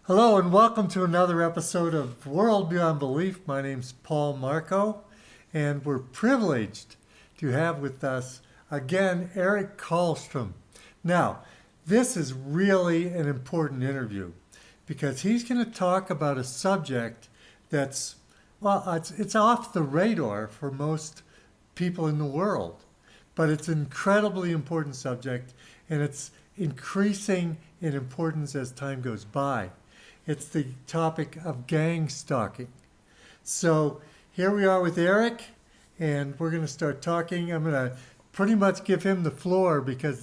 Hello and welcome to another episode of World Beyond Belief. My name's Paul Marco, and we're privileged to have with us again Eric Karlstrom. Now, this is really an important interview because he's going to talk about a subject that's, it's off the radar for most people in the world, but it's an incredibly important subject, and it's increasing in importance as time goes by. It's the topic of gang stalking. So here we are with Eric, and we're going to start talking. I'm going to pretty much give him the floor because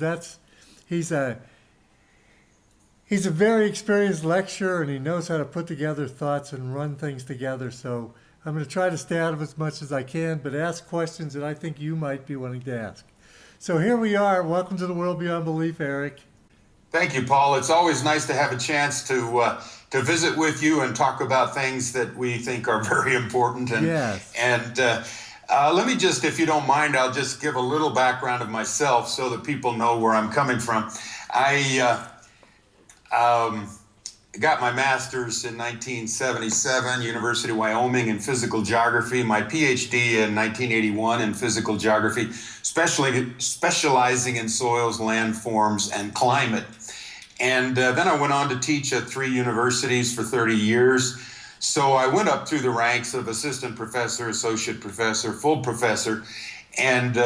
he's a very experienced lecturer, and he knows how to put together thoughts and run things together. So I'm going to try to stay out of as much as I can, but ask questions that I think you might be wanting to ask. So here we are. Welcome to the World Beyond Belief, Eric. Thank you, Paul. It's always nice to have a chance to visit with you and talk about things that we think are very important. And, yes. And let me just, if you don't mind, I'll just give a little background of myself so that people know where I'm coming from. I got my master's in 1977, University of Wyoming, in physical geography, my PhD in 1981 in physical geography, specializing in soils, landforms, and climate. And then I went on to teach at 3 universities for 30 years. So I went up through the ranks of assistant professor, associate professor, full professor, and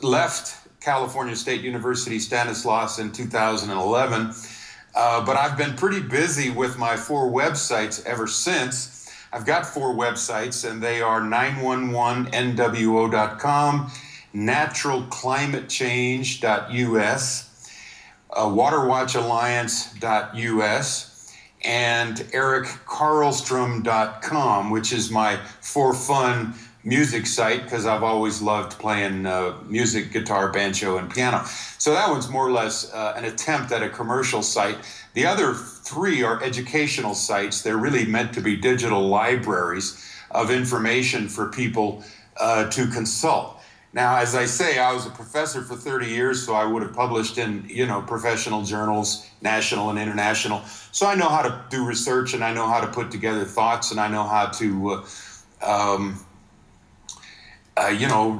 left California State University Stanislaus in 2011. But I've been pretty busy with my 4 websites ever since. I've got 4 websites, and they are 911nwo.com, naturalclimatechange.us, waterwatchalliance.us, and erickarlstrom.com, which is my for fun music site because I've always loved playing music, guitar, banjo, and piano. So that one's more or less an attempt at a commercial site. The other 3 are educational sites. They're really meant to be digital libraries of information for people to consult. Now, as I say, I was a professor for 30 years, so I would have published in, professional journals, national and international. So I know how to do research, and I know how to put together thoughts, and I know how to,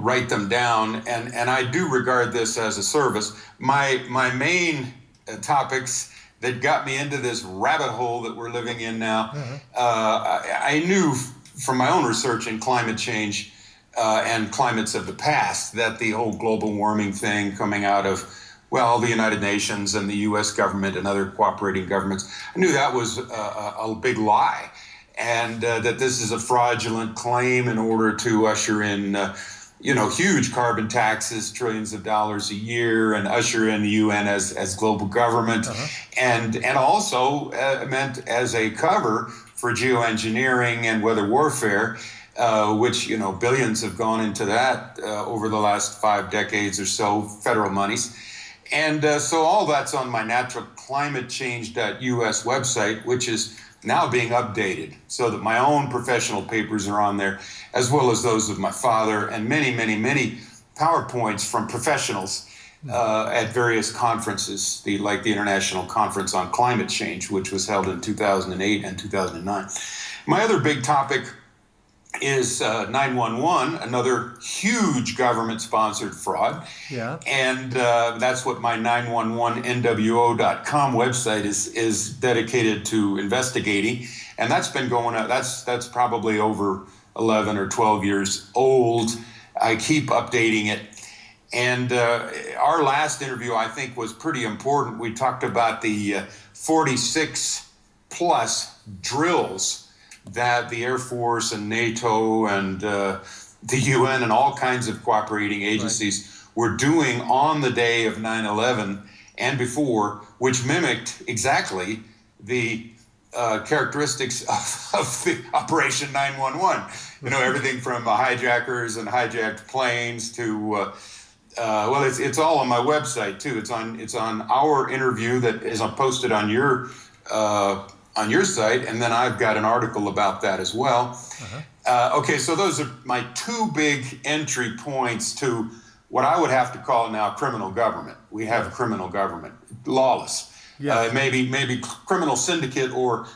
write them down. And I do regard this as a service. My main topics that got me into this rabbit hole that we're living in now, I knew from my own research in climate change and climates of the past that the whole global warming thing coming out of, the United Nations and the U.S. government and other cooperating governments, I knew that was a big lie, and that this is a fraudulent claim in order to usher in, huge carbon taxes, trillions of dollars a year, and usher in the UN as global government, and also meant as a cover for geoengineering and weather warfare, which, billions have gone into that over the last 5 decades or so, federal monies. And so all that's on my naturalclimatechange.us website, which is now being updated so that my own professional papers are on there, as well as those of my father and many, many, many PowerPoints from professionals at various conferences, like the International Conference on Climate Change, which was held in 2008 and 2009. My other big topic is 911, another huge government-sponsored fraud. Yeah. And that's what my 911nwo.com website is dedicated to investigating. And that's been going on, that's probably over 11 or 12 years old. I keep updating it. And our last interview, I think, was pretty important. We talked about the 46 plus drills that the Air Force and NATO and the UN and all kinds of cooperating agencies were doing on the day of 9/11 and before, which mimicked exactly the characteristics of the Operation 911. Everything from hijackers and hijacked planes to it's all on my website too. It's on our interview that is posted on your site, and then I've got an article about that as well. Okay, so those are my 2 big entry points to what I would have to call now criminal government. We have criminal government, lawless. Yes. Maybe criminal syndicate or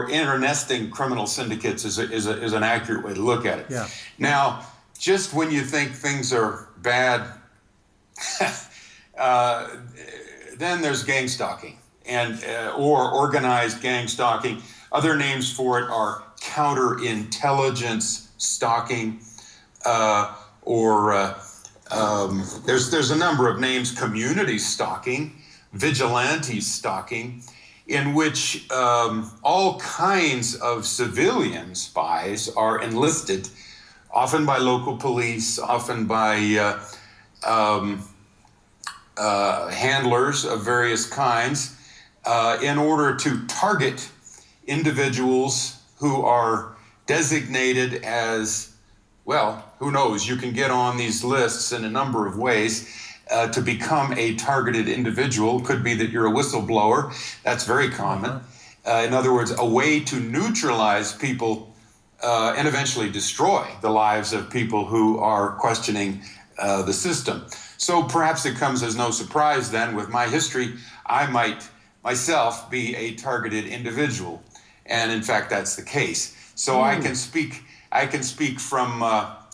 internesting criminal syndicates is an accurate way to look at it. Yeah. Now, just when you think things are bad, then there's gang stalking and or organized gang stalking. Other names for it are counterintelligence stalking, there's a number of names: community stalking, vigilante stalking, in which all kinds of civilian spies are enlisted, often by local police, often by handlers of various kinds, in order to target individuals who are designated as, well, who knows, you can get on these lists in a number of ways to become a targeted individual. Could be that you're a whistleblower. That's very common. In other words, a way to neutralize people and eventually destroy the lives of people who are questioning the system. So perhaps it comes as no surprise then, with my history, I might myself be a targeted individual. And in fact, that's the case. So I can speak from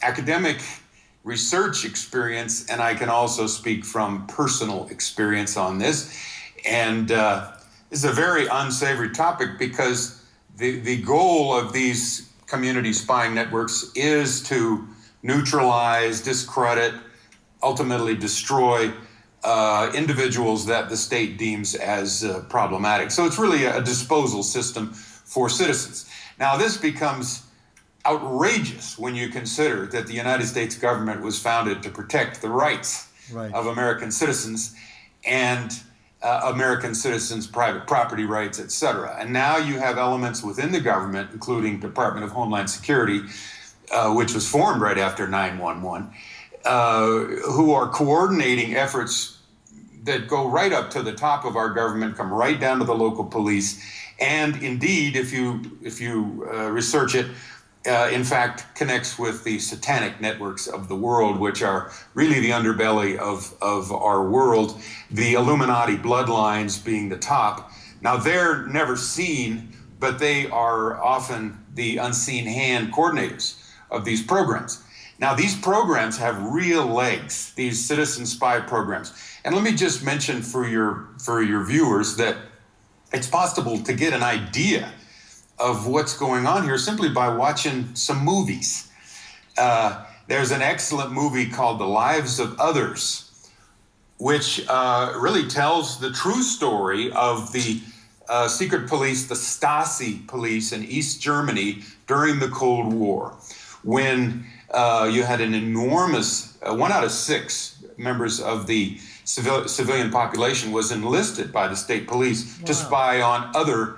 academic research experience, and I can also speak from personal experience on this. And this is a very unsavory topic, because the goal of these community spying networks is to neutralize, discredit, ultimately destroy individuals that the state deems as problematic. So it's really a disposal system for citizens. Now, this becomes outrageous when you consider that the United States government was founded to protect the rights of American citizens and American citizens' private property rights, etc. And now you have elements within the government, including Department of Homeland Security, which was formed right after 9/11, who are coordinating efforts that go right up to the top of our government, come right down to the local police, and indeed, if you research it, in fact, connects with the satanic networks of the world, which are really the underbelly of our world, the Illuminati bloodlines being the top. Now, they're never seen, but they are often the unseen hand coordinators of these programs. Now, these programs have real legs, these citizen spy programs. And let me just mention for your viewers that it's possible to get an idea of what's going on here simply by watching some movies. There's an excellent movie called The Lives of Others, which really tells the true story of the secret police, the Stasi police in East Germany during the Cold War, when you had an enormous, 1 out of 6 members of the civilian population was enlisted by the state police to spy on other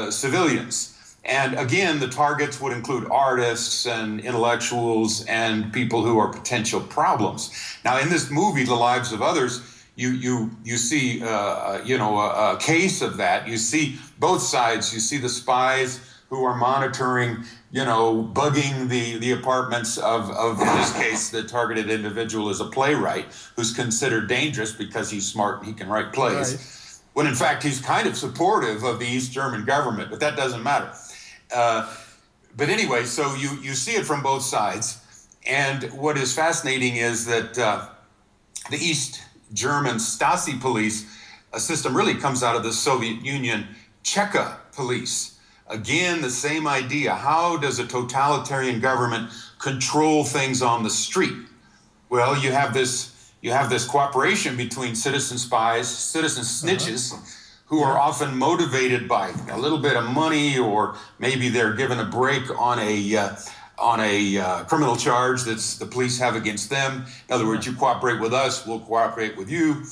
civilians. And again, the targets would include artists and intellectuals and people who are potential problems. Now, in this movie, The Lives of Others, you see a case of that. You see both sides. You see the spies who are monitoring, bugging the apartments of, in this case, the targeted individual is a playwright who's considered dangerous because he's smart and he can write plays. Right. When in fact he's kind of supportive of the East German government, but that doesn't matter. But anyway, so you see it from both sides. And what is fascinating is that the East German Stasi police system really comes out of the Soviet Union Cheka police. Again, the same idea. How does a totalitarian government control things on the street? Well, you have this cooperation between citizen spies, citizen snitches, who are often motivated by a little bit of money, or maybe they're given a break on a criminal charge that the police have against them. In other words, you cooperate with us, we'll cooperate with you.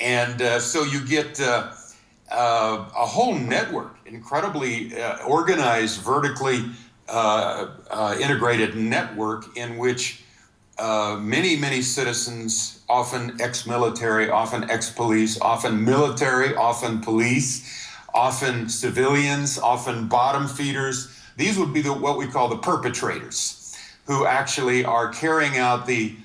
And so you get a whole network, incredibly organized, vertically integrated network in which many citizens, often ex-military, often ex-police, often military, often police, often civilians, often bottom feeders. These would be what we call the perpetrators, who actually are carrying out the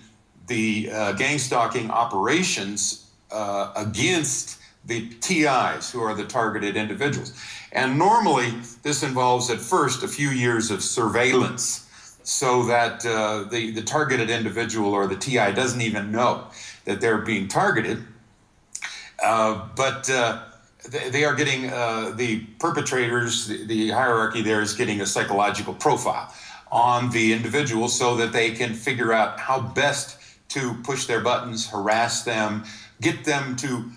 gang stalking operations against the TIs, who are the targeted individuals. And normally this involves at first a few years of surveillance so that the targeted individual or the TI doesn't even know that they're being targeted. But they are getting, the perpetrators, the hierarchy there is getting a psychological profile on the individual so that they can figure out how best to push their buttons, harass them, get them to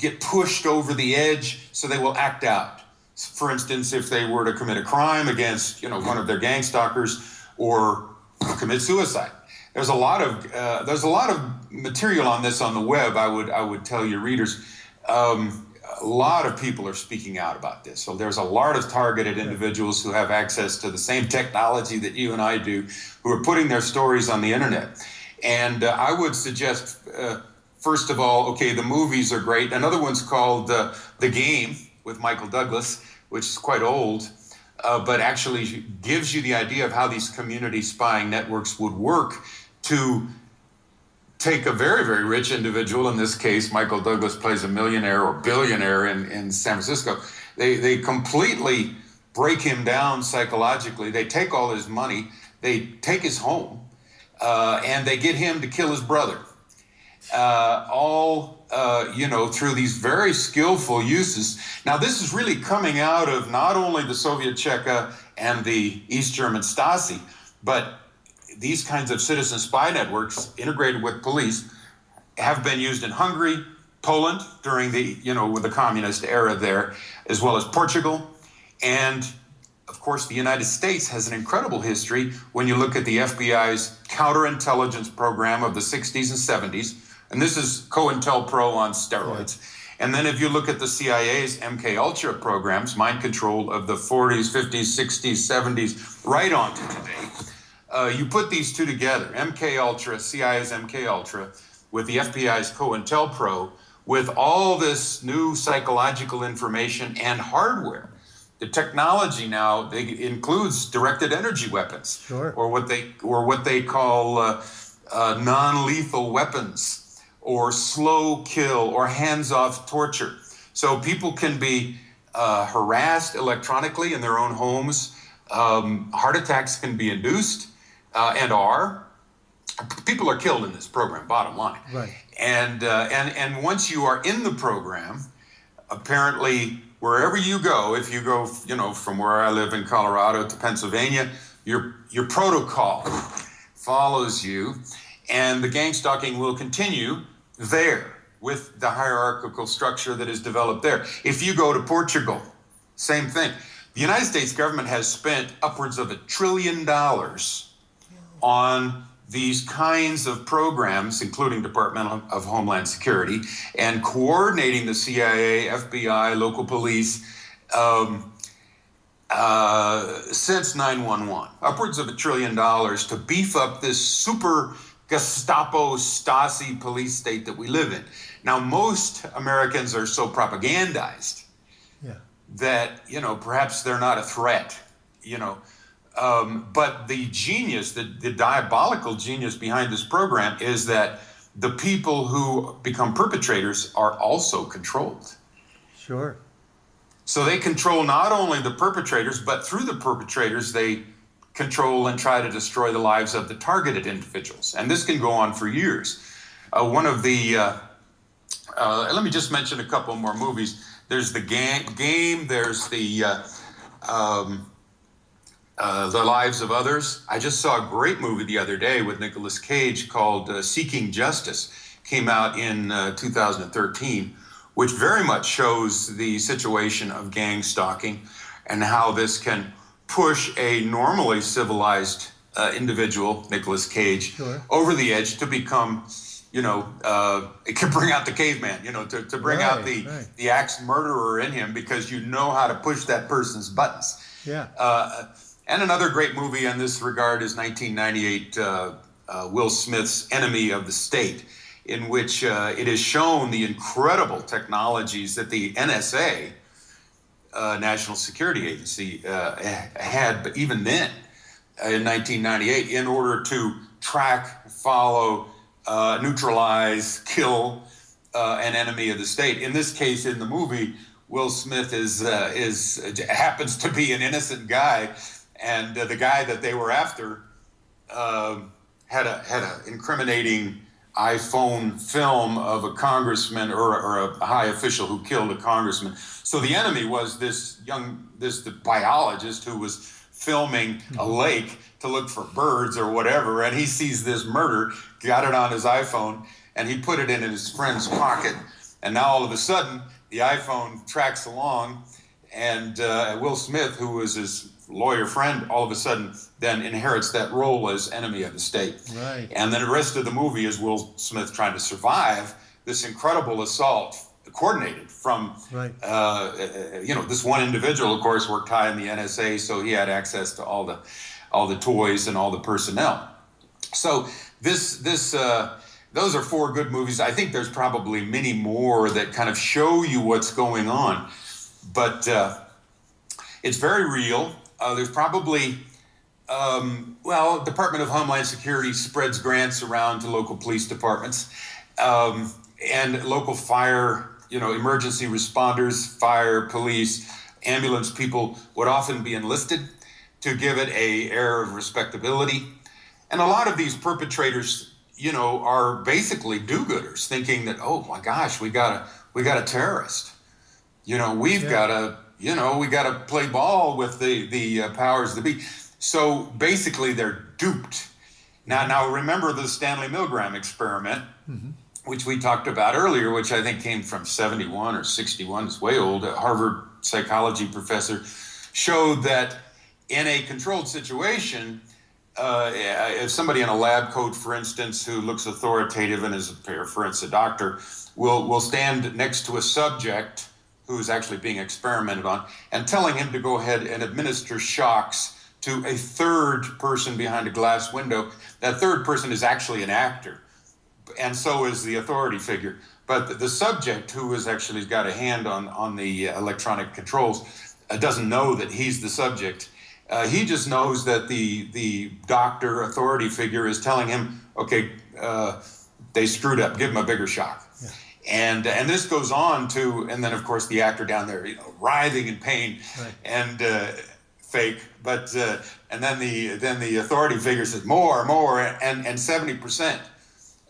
get pushed over the edge so they will act out. For instance, if they were to commit a crime against, one of their gang stalkers or commit suicide. There's a lot of material on this on the web. I would tell your readers. A lot of people are speaking out about this. So there's a lot of targeted individuals who have access to the same technology that you and I do, who are putting their stories on the internet. And I would suggest, first of all, okay, the movies are great. Another one's called The Game with Michael Douglas, which is quite old, but actually gives you the idea of how these community spying networks would work to take a very, very rich individual. In this case, Michael Douglas plays a millionaire or billionaire in San Francisco. They completely break him down psychologically. They take all his money, they take his home, and they get him to kill his brother. Through these very skillful uses. Now, this is really coming out of not only the Soviet Cheka and the East German Stasi, but these kinds of citizen spy networks integrated with police have been used in Hungary, Poland during with the communist era there, as well as Portugal. And of course, the United States has an incredible history when you look at the FBI's counterintelligence program of the 60s and 70s. And this is COINTELPRO on steroids. Yeah. And then if you look at the CIA's MK Ultra programs, mind control of the 40s, 50s, 60s, 70s, right on to today. You put these two together, MK Ultra, CIA's MK Ultra, with the FBI's COINTELPRO, with all this new psychological information and hardware. The technology now includes directed energy weapons, sure, or what they call non-lethal weapons, or slow kill, or hands-off torture. So people can be harassed electronically in their own homes. Heart attacks can be induced, and are. People are killed in this program, bottom line. Right. And once you are in the program, apparently wherever you go, if you go, from where I live in Colorado to Pennsylvania, your protocol follows you, and the gang stalking will continue there with the hierarchical structure that is developed there. If you go to Portugal, same thing. The United States government has spent upwards of $1 trillion on these kinds of programs, including Department of Homeland Security, and coordinating the CIA, FBI, local police since 9/11. Upwards of $1 trillion to beef up this super Gestapo, Stasi police state that we live in. Now, most Americans are so propagandized that, perhaps they're not a threat, but the genius, the diabolical genius behind this program is that the people who become perpetrators are also controlled. Sure. So they control not only the perpetrators, but through the perpetrators, they control and try to destroy the lives of the targeted individuals. And this can go on for years. One of the, let me just mention a couple more movies. There's The Game, there's the Lives of Others. I just saw a great movie the other day with Nicolas Cage called Seeking Justice. Came out in 2013, which very much shows the situation of gang stalking and how this can push a normally civilized individual, Nicolas Cage, sure, over the edge to become, it can bring out the caveman, to bring out the axe murderer in him, because you know how to push that person's buttons. Yeah. And another great movie in this regard is 1998, Will Smith's Enemy of the State, in which it is shown the incredible technologies that the NSA, National Security Agency, had, but even then, in 1998, in order to track, follow, neutralize, kill an enemy of the state. In this case, in the movie, Will Smith happens to be an innocent guy, and the guy that they were after had a incriminating iPhone film of a congressman or a high official who killed a congressman. So the enemy was the biologist who was filming a lake to look for birds or whatever, and he sees this murder, got it on his iPhone, and he put it in his friend's pocket. And now all of a sudden, the iPhone tracks along, and Will Smith, who was his lawyer friend, all of a sudden then inherits that role as enemy of the state. Right. And then the rest of the movie is Will Smith trying to survive this incredible assault coordinated from, this one individual, of course, worked high in the NSA, so he had access to all the toys and all the personnel. So those are 4 good movies. I think there's probably many more that kind of show you what's going on, but it's very real. There's probably, Department of Homeland Security spreads grants around to local police departments, and local fire, emergency responders, fire, police, ambulance people would often be enlisted to give it an air of respectability. And a lot of these perpetrators, are basically do-gooders, thinking that, oh my gosh, we got a terrorist. We've got to play ball with the powers that be. So basically, they're duped. Now remember the Stanley Milgram experiment, which we talked about earlier, which I think came from 71 or 61. It's way old. A Harvard psychology professor showed that in a controlled situation, if somebody in a lab coat, for instance, who looks authoritative and is, for instance, a doctor, will stand next to a subject who's actually being experimented on and telling him to go ahead and administer shocks to a third person behind a glass window. That third person is actually an actor, and so is the authority figure. But the subject, who has actually got a hand on the electronic controls, doesn't know that he's the subject. He just knows that the doctor, authority figure, is telling him, okay, they screwed up, give him a bigger shock. Yeah. And this goes on to, and then of course the actor down there, writhing in pain, right, and fake, but and then the authority figure says more, and 70%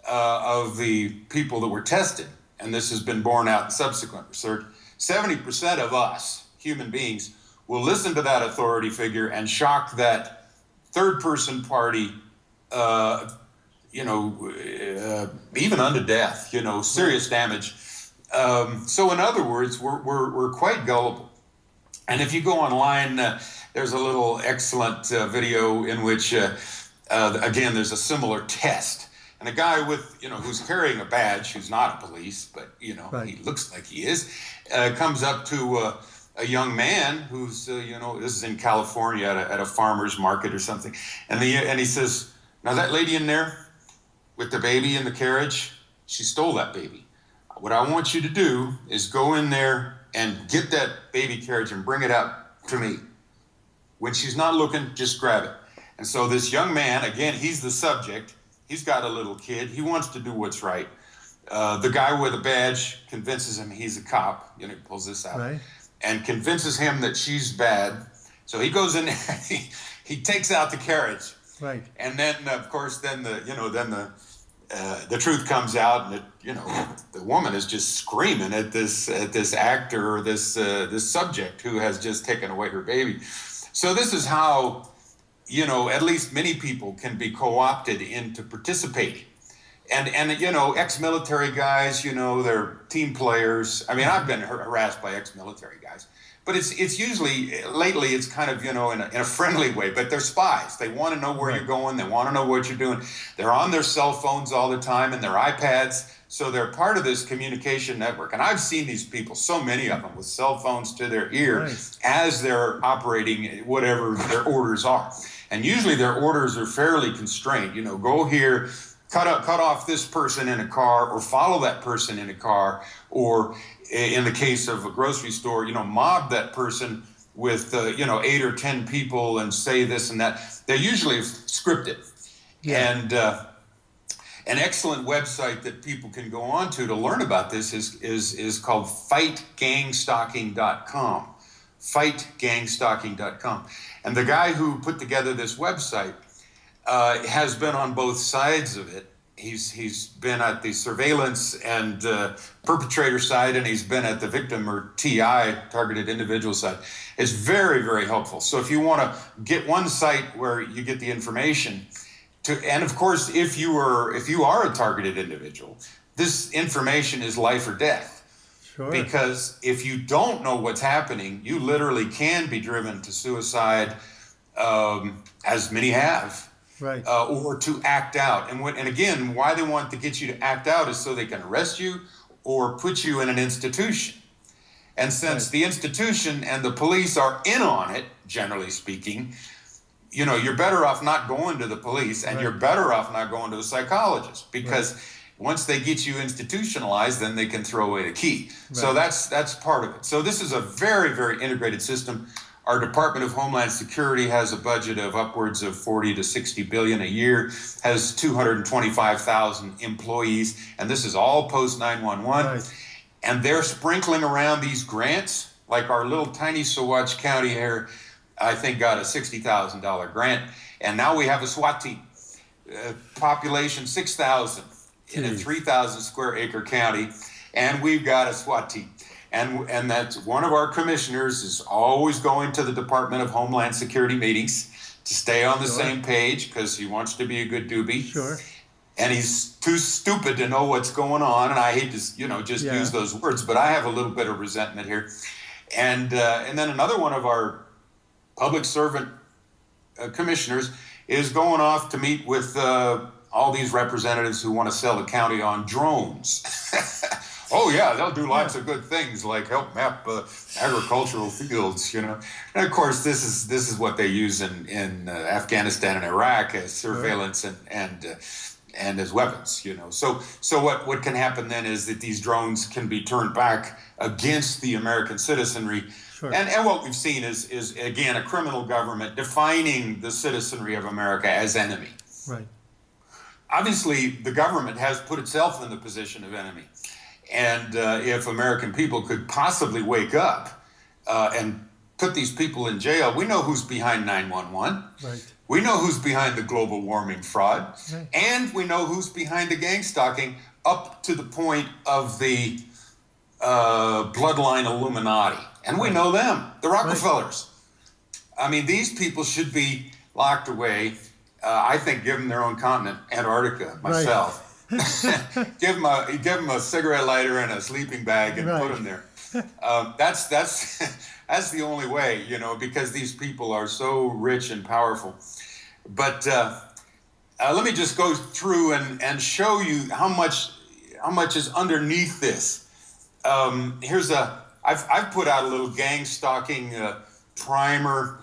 of the people that were tested, and this has been borne out in subsequent research, 70% of us human beings will listen to that authority figure and shock that third person party, even unto death, serious damage. So in other words, we're quite gullible. And if you go online, there's a little excellent video in which, again, there's a similar test. And a guy with, who's carrying a badge, who's not a police, but, right, he looks like he is, comes up to a young man who's, this is in California at a farmer's market or something. And he says, now that lady in there with the baby in the carriage, she stole that baby. What I want you to do is go in there and get that baby carriage and bring it up to me. When she's not looking, just grab it. And so this young man, again, he's the subject. He's got a little kid. He wants to do what's right. The guy with a badge convinces him he's a cop. He pulls this out. Right. And convinces him that she's bad. So he goes in there, he takes out the carriage. Right. And then, of course, the truth comes out, and the woman is just screaming at this actor or this subject who has just taken away her baby. So this is how, at least many people can be co-opted into participating. And ex-military guys, they're team players. I mean, I've been harassed by ex-military guys, but it's usually, lately, it's kind of, in a friendly way, but they're spies. They want to know where you're going. They want to know what you're doing. They're on their cell phones all the time and their iPads. So they're part of this communication network. And I've seen these people, so many of them, with cell phones to their ear, right, as they're operating whatever their orders are. And usually their orders are fairly constrained. Go here, cut off this person in a car, or follow that person in a car, or in the case of a grocery store, mob that person with 8 or 10 people and say this and that. They're usually scripted. Yeah. An excellent website that people can go on to learn about this is called fightgangstalking.com. Fightgangstalking.com. And the guy who put together this website has been on both sides of it. He's been at the surveillance and perpetrator side, and he's been at the victim or TI, targeted individual side. It's very, very helpful. So if you want to get one site where you get the information, and of course, if you are a targeted individual, this information is life or death. Sure. Because if you don't know what's happening, you literally can be driven to suicide, as many have. Right. Or to act out. And again, why they want to get you to act out is so they can arrest you or put you in an institution. And since the institution and the police are in on it, generally speaking, you're better off not going to the police, and you're better off not going to a psychologist, because once they get you institutionalized, then they can throw away the key. Right. So that's part of it. So this is a very, very integrated system. Our Department of Homeland Security has a budget of upwards of 40 to 60 billion a year, has 225,000 employees, and this is all post 911. Right. And they're sprinkling around these grants, like our little tiny Saguache County here, I think got a $60,000 grant. And now we have a SWAT team, population 6,000 in a 3,000 square acre county, and we've got a SWAT team. And that's one of our commissioners is always going to the Department of Homeland Security meetings to stay on the same page, because he wants to be a good doobie. Sure. And he's too stupid to know what's going on. And I hate to, use those words, but I have a little bit of resentment here. And then another one of our public servant commissioners is going off to meet with all these representatives who want to sell the county on drones. Oh yeah, they'll do lots of good things like help map agricultural fields, And of course, this is what they use in Afghanistan and Iraq as surveillance and as weapons, So what can happen then is that these drones can be turned back against the American citizenry. Sure. And what we've seen is again a criminal government defining the citizenry of America as enemy. Right. Obviously, the government has put itself in the position of enemy. And if American people could possibly wake up and put these people in jail, we know who's behind 911. Right. We know who's behind the global warming fraud. Right. And we know who's behind the gang stalking up to the point of the bloodline Illuminati. And we know them, the Rockefellers. Right. I mean, these people should be locked away. I think give them their own continent, Antarctica, myself. Right. give them a cigarette lighter and a sleeping bag and put them there. That's the only way, because these people are so rich and powerful. But let me just go through and show you how much is underneath this. I've put out a little gang stalking primer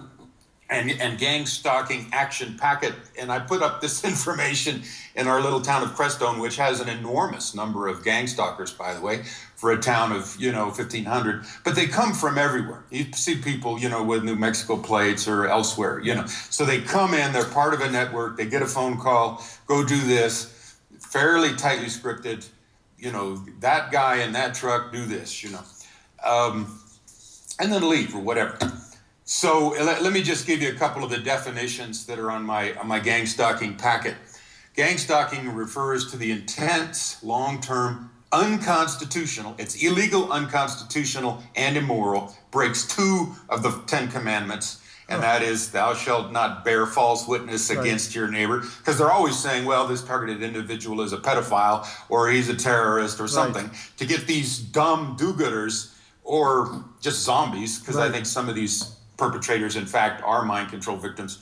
and gang stalking action packet, and I put up this information in our little town of Crestone, which has an enormous number of gang stalkers, by the way, for a town of 1,500. But they come from everywhere. You see people with New Mexico plates or elsewhere. So they come in, they're part of a network, they get a phone call, go do this, fairly tightly scripted. That guy in that truck, do this. And then leave or whatever. So let me just give you a couple of the definitions that are on my gang stalking packet. Gang stalking refers to the intense, long-term, unconstitutional, it's illegal, unconstitutional, and immoral, breaks 2 of the 10 commandments, and that is, thou shalt not bear false witness against your neighbor, because they're always saying, well, this targeted individual is a pedophile, or he's a terrorist, or something, to get these dumb do-gooders, or just zombies, because I think some of these perpetrators, in fact, are mind control victims.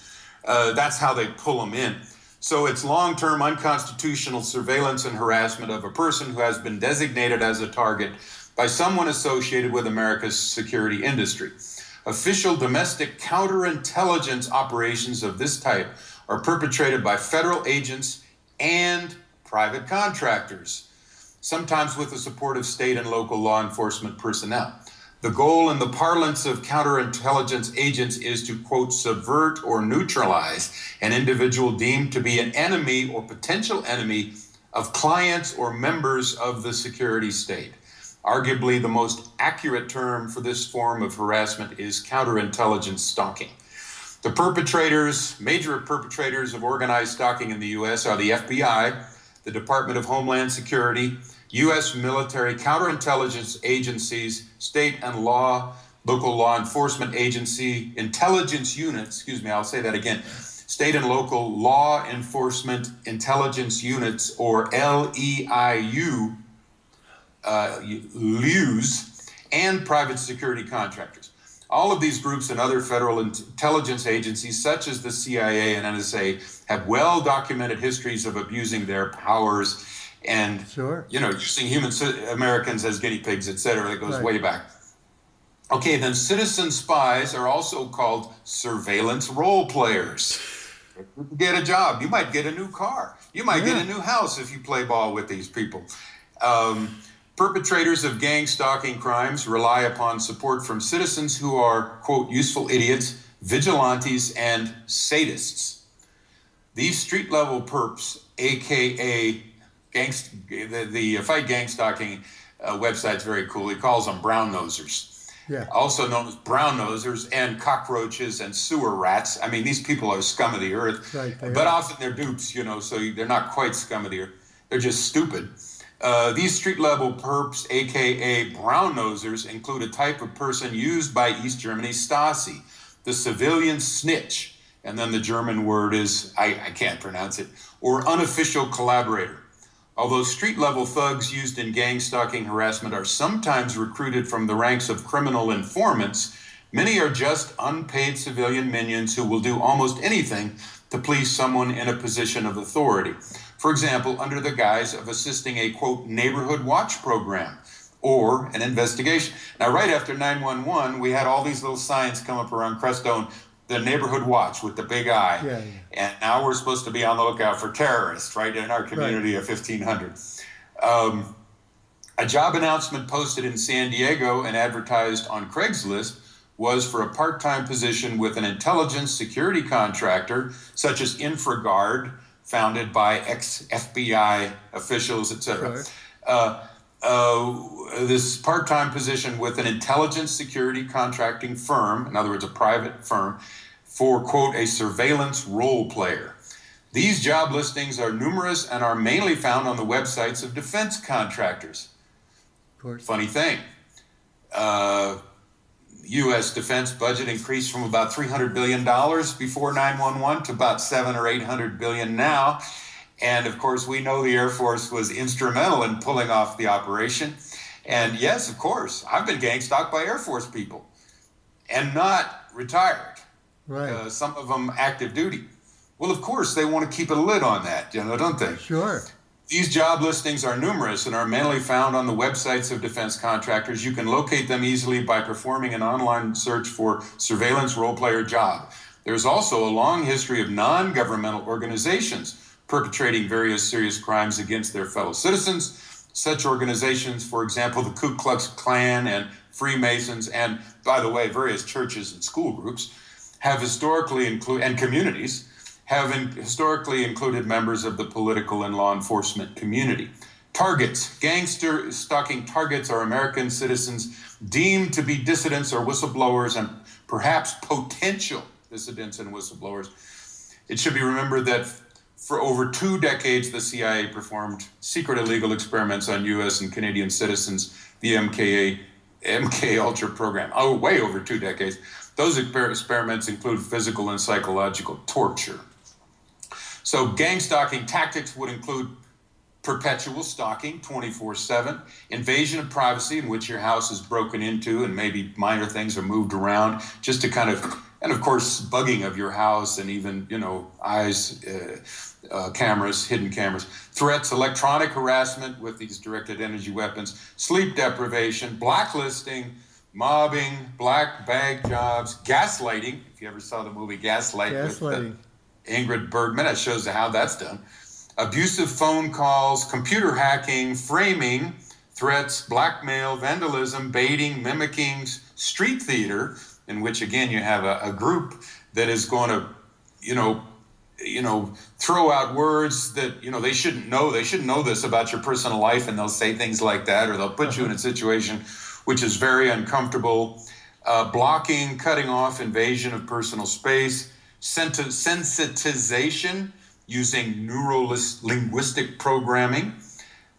That's how they pull them in. So it's long-term unconstitutional surveillance and harassment of a person who has been designated as a target by someone associated with America's security industry. Official domestic counterintelligence operations of this type are perpetrated by federal agents and private contractors, sometimes with the support of state and local law enforcement personnel. The goal in the parlance of counterintelligence agents is to, quote, subvert or neutralize an individual deemed to be an enemy or potential enemy of clients or members of the security state. Arguably, the most accurate term for this form of harassment is counterintelligence stalking. The major perpetrators of organized stalking in the U.S. are the FBI, the Department of Homeland Security, U.S. military counterintelligence agencies, state and local law enforcement agency, intelligence units, I'll say that again, state and local law enforcement intelligence units, or LEIU, LEUs, and private security contractors. All of these groups and other federal intelligence agencies, such as the CIA and NSA, have well-documented histories of abusing their powers and, using human Americans as guinea pigs, et cetera. That goes way back. Okay, then citizen spies are also called surveillance role players. You get a job, you might get a new car, you might get a new house if you play ball with these people. Perpetrators of gang stalking crimes rely upon support from citizens who are, quote, useful idiots, vigilantes, and sadists. These street-level perps, a.k.a. the Fight Gang Stalking website's very cool. He calls them brown-nosers. Yeah. Also known as brown-nosers and cockroaches and sewer rats. I mean, these people are scum of the earth, but often they're dupes, so they're not quite scum of the earth. They're just stupid. These street-level perps, a.k.a. brown-nosers, include a type of person used by East Germany's Stasi, the civilian snitch, and then the German word is, I can't pronounce it, or unofficial collaborator. Although street-level thugs used in gang stalking harassment are sometimes recruited from the ranks of criminal informants, many are just unpaid civilian minions who will do almost anything to please someone in a position of authority. For example, under the guise of assisting a, quote, neighborhood watch program or an investigation. Now, right after 911, we had all these little signs come up around Crestone, the neighborhood watch with the big eye. And now we're supposed to be on the lookout for terrorists, right, in our community of 1,500. A job announcement posted in San Diego and advertised on Craigslist was for a part-time position with an intelligence security contractor, such as InfraGard, founded by ex-FBI officials, etc. This part-time position with an intelligence security contracting firm, in other words, a private firm, for, quote, a surveillance role player. These job listings are numerous and are mainly found on the websites of defense contractors. Of course. Funny thing, U.S. defense budget increased from about $300 billion before 9/11 to about $700 or $800 billion now. And of course, we know the Air Force was instrumental in pulling off the operation. And yes, of course, I've been gang stalked by Air Force people and not retired. Right. Some of them active duty. Well, of course, they want to keep a lid on that, don't they? Sure. These job listings are numerous and are mainly found on the websites of defense contractors. You can locate them easily by performing an online search for surveillance role player job. There's also a long history of non-governmental organizations perpetrating various serious crimes against their fellow citizens. Such organizations, for example, the Ku Klux Klan and Freemasons, and by the way, various churches and school groups, have historically and communities have historically included members of the political and law enforcement community. Targets. Gangster stalking targets are American citizens deemed to be dissidents or whistleblowers and perhaps potential dissidents and whistleblowers. It should be remembered that for over 2 decades, the CIA performed secret illegal experiments on U.S. and Canadian citizens, the MK Ultra program. Oh, way over 2 decades. Those experiments include physical and psychological torture. So gang stalking tactics would include perpetual stalking, 24/7, invasion of privacy in which your house is broken into and maybe minor things are moved around just to kind of, and of course, bugging of your house and even, eyes, cameras, hidden cameras, threats, electronic harassment with these directed energy weapons, sleep deprivation, blacklisting, mobbing, black bag jobs, gaslighting. If you ever saw the movie Gaslight with Ingrid Bergman, that shows how that's done. Abusive phone calls, computer hacking, framing, threats, blackmail, vandalism, baiting, mimicking, street theater, in which, again, you have a group that is going to, throw out words that, they shouldn't know. They shouldn't know this about your personal life, and they'll say things like that, or they'll put you in a situation which is very uncomfortable. Blocking, cutting off, invasion of personal space, sensitization using neuro-linguistic programming.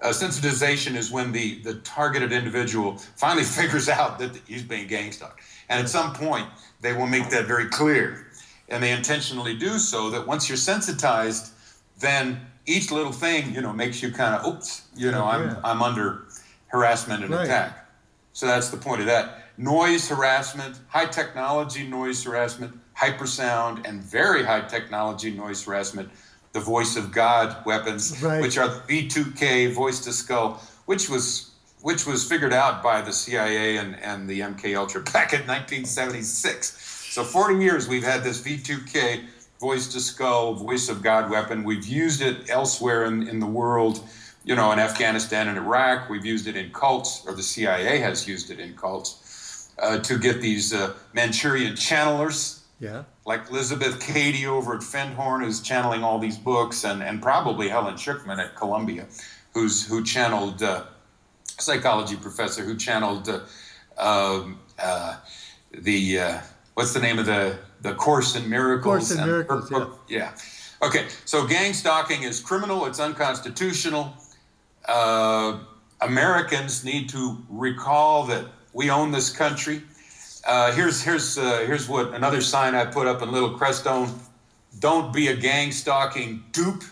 Sensitization is when the targeted individual finally figures out that he's being gang stalked. And at some point, they will make that very clear. And they intentionally do so that once you're sensitized, then each little thing, makes you kind of, oops, I'm under harassment and attack. So that's the point of that. Noise harassment, high technology noise harassment, hypersound, and very high technology noise harassment, the voice of God weapons, which are the V2K, voice to skull, which was figured out by the CIA and the MK Ultra back in 1976. So 40 years we've had this V2K, voice to skull, voice of God weapon. We've used it elsewhere in the world, in Afghanistan and Iraq. We've used it in cults, or the CIA has used it in cults, to get these Manchurian channelers. Yeah. Like Elizabeth Cady over at Fendhorn, who's channeling all these books, and probably Helen Schuckman at Columbia, who channeled psychology professor who channeled what's the name of the Course in Miracles? Course in Miracles, yeah. Okay, so gang stalking is criminal. It's unconstitutional. Americans need to recall that we own this country. Here's what another sign I put up in Little Crestone: don't be a gang stalking dupe,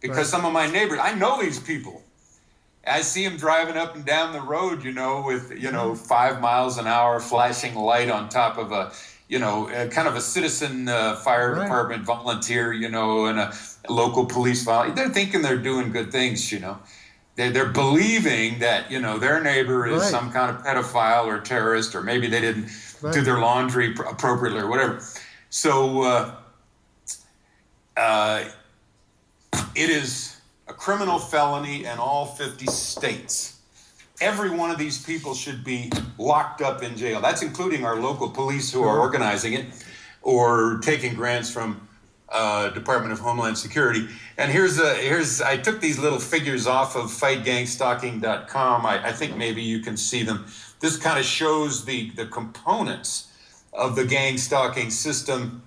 because some of my neighbors, I know these people. I see them driving up and down the road, with 5 miles an hour flashing light on top of a kind of a citizen fire department volunteer, and a local police volunteer. They're thinking they're doing good things, They're believing that, their neighbor is some kind of pedophile or terrorist, or maybe they didn't do their laundry appropriately or whatever. So it is a criminal felony in all 50 states. Every one of these people should be locked up in jail. That's including our local police who are organizing it or taking grants from Department of Homeland Security. And I took these little figures off of fightgangstalking.com. I think maybe you can see them. This kind of shows the components of the gang stalking system.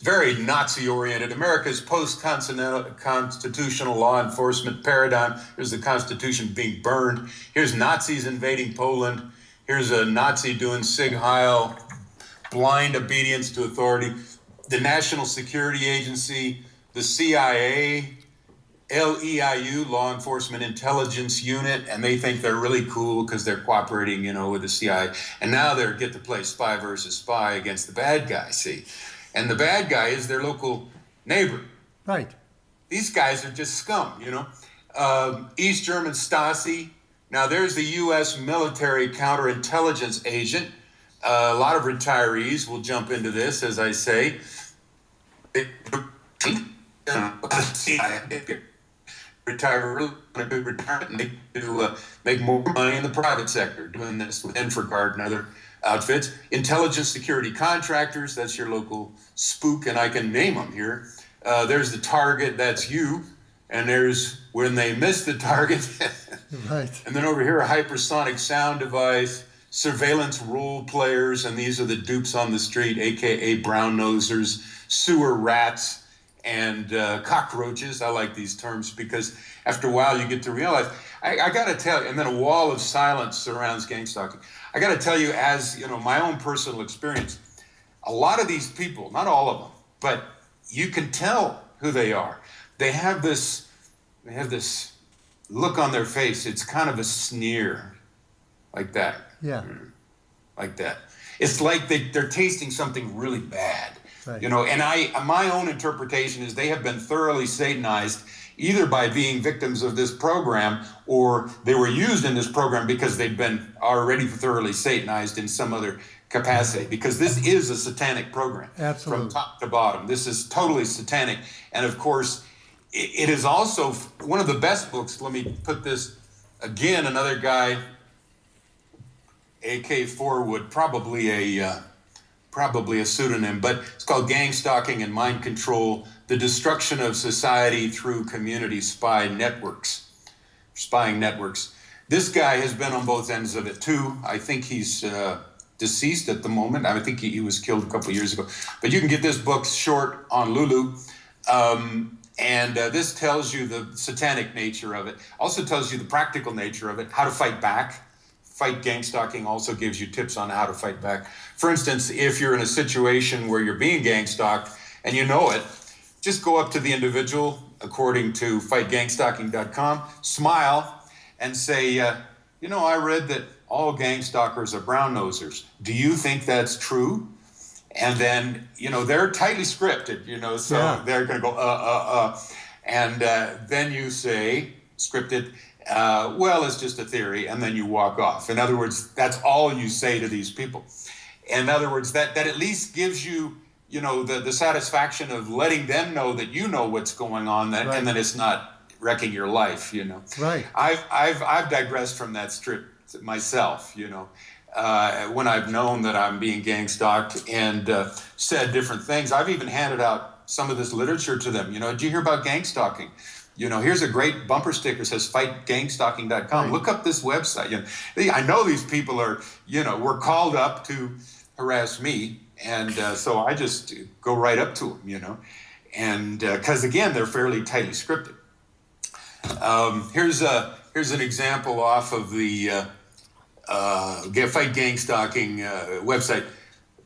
Very Nazi-oriented. America's post-constitutional law enforcement paradigm. Here's the Constitution being burned. Here's Nazis invading Poland. Here's a Nazi doing Sig Heil, blind obedience to authority. The National Security Agency, the CIA, LEIU, Law Enforcement Intelligence Unit, and they think they're really cool because they're cooperating, with the CIA. And now they get to play spy versus spy against the bad guy, see? And the bad guy is their local neighbor. Right. These guys are just scum, East German Stasi. Now there's the U.S. military counterintelligence agent. A lot of retirees will jump into this, as I say. Retirement to make more money in the private sector, doing this with Infragard and other outfits. Intelligence security contractors, that's your local spook, and I can name them here. There's the target, that's you, and there's when they miss the target. Right. And then over here, a hypersonic sound device, surveillance role players, and these are the dupes on the street, aka brown nosers, sewer rats, and cockroaches. I like these terms because after a while you get to realize, I got to tell you, and then a wall of silence surrounds gang stalking. I got to tell you, as my own personal experience, a lot of these people, not all of them, but you can tell who they are. They have this look on their face. It's kind of a sneer, like that. Yeah. Like that. It's like they're tasting something really bad. Right. And my own interpretation is they have been thoroughly Satanized, either by being victims of this program, or they were used in this program because they'd been already thoroughly Satanized in some other capacity, because this is a satanic program. Absolutely. From top to bottom. This is totally satanic. And of course, it is also one of the best books. Let me put this again, another guy, AK Forwood, probably probably a pseudonym, but it's called Gang Stalking and Mind Control, the Destruction of Society Through Community Spying Networks. This guy has been on both ends of it too. I think he's deceased at the moment. I think he was killed a couple of years ago. But you can get this book short on Lulu. And this tells you the satanic nature of it. Also tells you the practical nature of it, how to fight back. Fight gang stalking also gives you tips on how to fight back. For instance, if you're in a situation where you're being gang stalked and you know it, just go up to the individual, according to fightgangstalking.com, smile and say, I read that all gang stalkers are brown nosers. Do you think that's true? And then, they're tightly scripted, so yeah. They're going to go, And then you say, scripted, well, it's just a theory, and then you walk off. In other words, that's all you say to these people. In other words, that at least gives you, the satisfaction of letting them know that you know what's going on, right. And then it's not wrecking your life, Right. I've digressed from that strip myself, when I've known that I'm being gang stalked and said different things. I've even handed out some of this literature to them. Did you hear about gang stalking? Here's a great bumper sticker, says fightgangstalking.com. Right. Look up this website. I know these people are, were called up to harass me. And so I just go right up to them, and because again, they're fairly tightly scripted. Here's an example off of the Fight Gang Stalking website.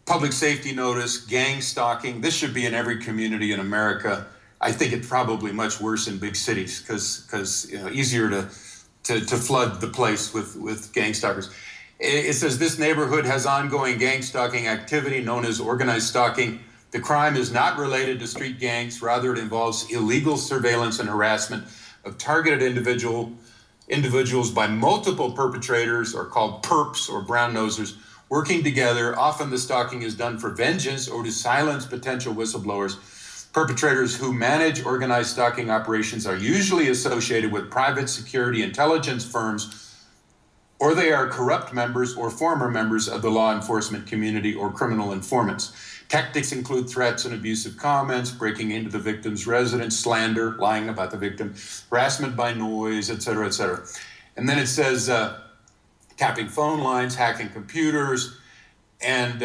Public safety notice, gang stalking. This should be in every community in America. I think it's probably much worse in big cities because easier to flood the place with gang stalkers. It says this neighborhood has ongoing gang stalking activity known as organized stalking. The crime is not related to street gangs. Rather, it involves illegal surveillance and harassment of targeted individuals by multiple perpetrators, or called perps or brown nosers, working together. Often the stalking is done for vengeance or to silence potential whistleblowers. Perpetrators who manage organized stalking operations are usually associated with private security intelligence firms, or they are corrupt members or former members of the law enforcement community or criminal informants. Tactics include threats and abusive comments, breaking into the victim's residence, slander, lying about the victim, harassment by noise, et cetera, et cetera. And then it says tapping phone lines, hacking computers, and,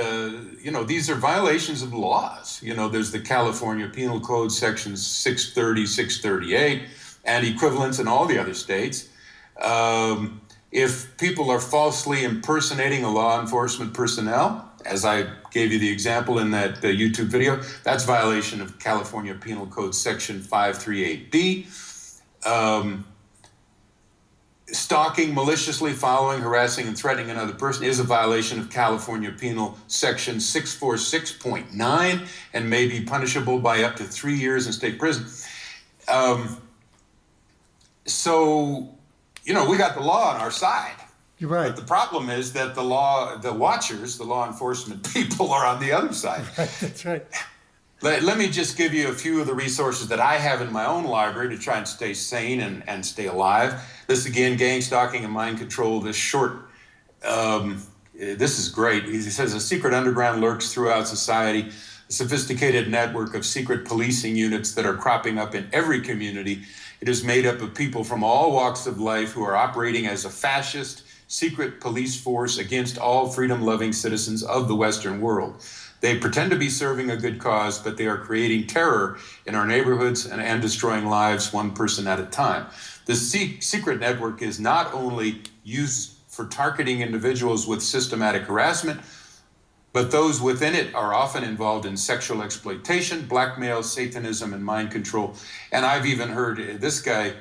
these are violations of laws. There's the California Penal Code, sections 630, 638, and equivalents in all the other states. If people are falsely impersonating a law enforcement personnel, as I gave you the example in that YouTube video, that's violation of California Penal Code section 538B. Stalking, maliciously following, harassing, and threatening another person is a violation of California Penal section 646.9 and may be punishable by up to 3 years in state prison. We got the law on our side. You're right. But the problem is that the law enforcement people are on the other side. Right, that's right. Let me just give you a few of the resources that I have in my own library to try and stay sane and stay alive. This again, Gang Stalking and Mind Control, this short, this is great. He says a secret underground lurks throughout society, a sophisticated network of secret policing units that are cropping up in every community. It is made up of people from all walks of life who are operating as a fascist secret police force against all freedom-loving citizens of the Western world. They pretend to be serving a good cause, but they are creating terror in our neighborhoods and destroying lives one person at a time. The secret network is not only used for targeting individuals with systematic harassment, but those within it are often involved in sexual exploitation, blackmail, satanism, and mind control. And I've even heard this guy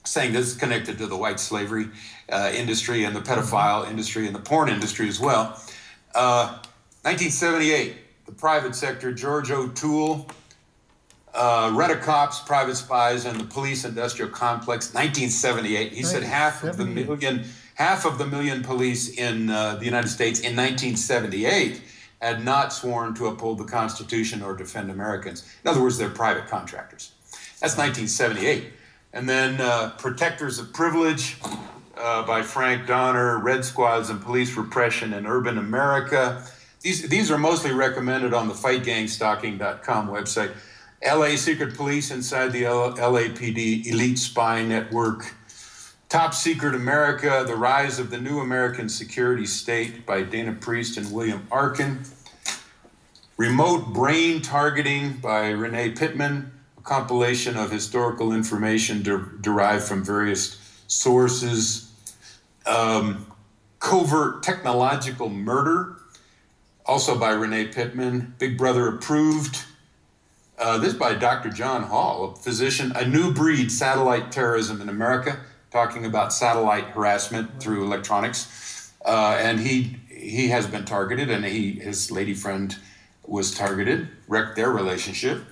saying this is connected to the white slavery industry and the pedophile industry and the porn industry as well. 1978, the private sector, George O'Toole, rent-a-cops, private spies, and the police industrial complex, 1978. He said half of the million police in the United States in 1978 had not sworn to uphold the Constitution or defend Americans. In other words, they're private contractors. That's 1978. And then protectors of privilege, by Frank Donner, Red Squads and Police Repression in Urban America. These are mostly recommended on the fightgangstalking.com website. LA Secret Police inside the LAPD Elite Spy Network. Top Secret America, The Rise of the New American Security State by Dana Priest and William Arkin. Remote Brain Targeting by Renee Pittman, a compilation of historical information derived from various sources. Covert Technological Murder, also by Renee Pittman. Big Brother Approved. This by Dr. John Hall, a physician. A New Breed, Satellite Terrorism in America, talking about satellite harassment through electronics. And he has been targeted, and his lady friend was targeted, wrecked their relationship.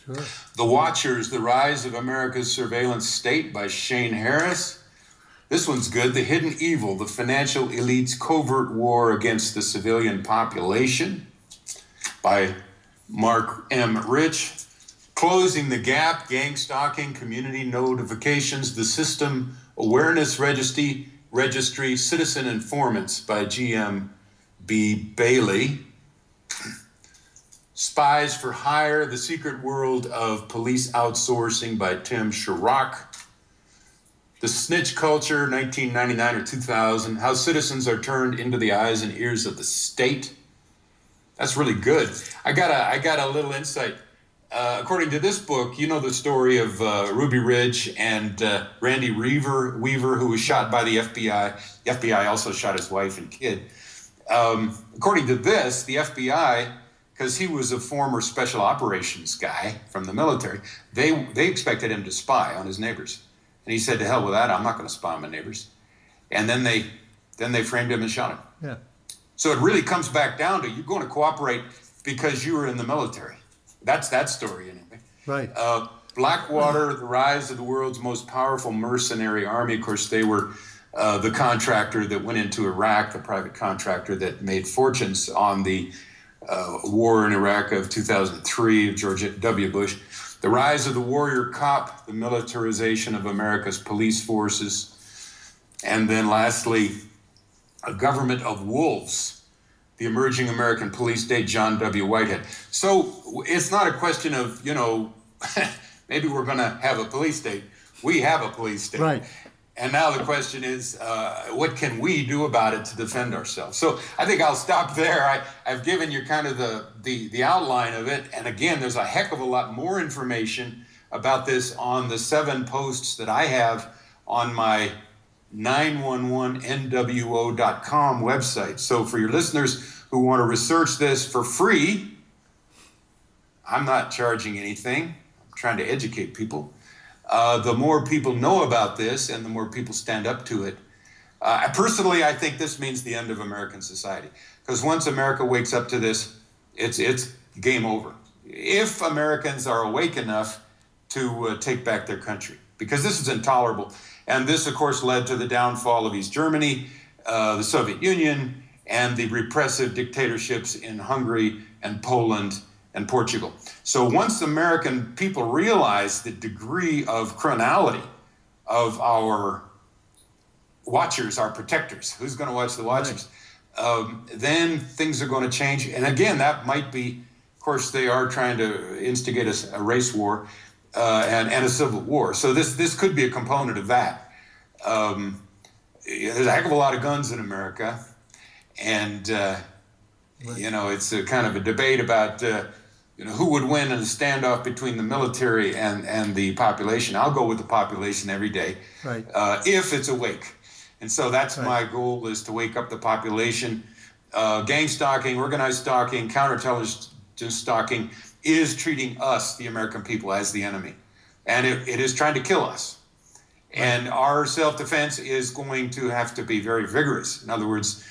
Sure. The Watchers, The Rise of America's Surveillance State by Shane Harris. This one's good. The Hidden Evil, The Financial Elite's Covert War Against the Civilian Population by Mark M. Rich. Closing the Gap, Gang Stalking, Community Notifications, The System Awareness Registry, Citizen Informants by G.M. B. Bailey. Spies for Hire, The Secret World of Police Outsourcing by Tim Sharrock. The Snitch Culture, 1999 or 2000, How Citizens Are Turned into the Eyes and Ears of the State. That's really good. I got a little insight. According to this book, you know the story of Ruby Ridge and Randy Weaver, who was shot by the FBI. The FBI also shot his wife and kid. According to this, the FBI, because he was a former special operations guy from the military, they expected him to spy on his neighbors. And he said, to hell with that, I'm not going to spy on my neighbors. And then they framed him and shot him. Yeah. So it really comes back down to you're going to cooperate because you were in the military. That's that story anyway. Right. Blackwater, The Rise of the World's Most Powerful Mercenary Army. Of course, they were the contractor that went into Iraq, the private contractor that made fortunes on the war in Iraq of 2003 of George W. Bush. The Rise of the Warrior Cop, The Militarization of America's Police Forces. And then lastly, A Government of Wolves, The Emerging American Police State, John W. Whitehead. So it's not a question of, maybe we're going to have a police state. We have a police state. Right. And now the question is, what can we do about it to defend ourselves? So I think I'll stop there. I've given you kind of the outline of it. And again, there's a heck of a lot more information about this on the 7 posts that I have on my 911nwo.com website. So for your listeners who want to research this for free, I'm not charging anything. I'm trying to educate people. The more people know about this and the more people stand up to it. Personally, I think this means the end of American society. Because once America wakes up to this, it's game over. If Americans are awake enough to take back their country. Because this is intolerable. And this, of course, led to the downfall of East Germany, the Soviet Union, and the repressive dictatorships in Hungary and Poland and Portugal. So once American people realize the degree of criminality of our watchers, our protectors, who's going to watch the watchers, then things are going to change. And again, that might be, of course, they are trying to instigate a race war and a civil war. So this could be a component of that. There's a heck of a lot of guns in America. And, it's a kind of a debate about who would win in a standoff between the military and the population. I'll go with the population every day, Right. If it's awake. And so that's my goal, is to wake up the population. Gang stalking, organized stalking, counterintelligence stalking is treating us, the American people, as the enemy. And it is trying to kill us. And our self-defense is going to have to be very vigorous. In other words,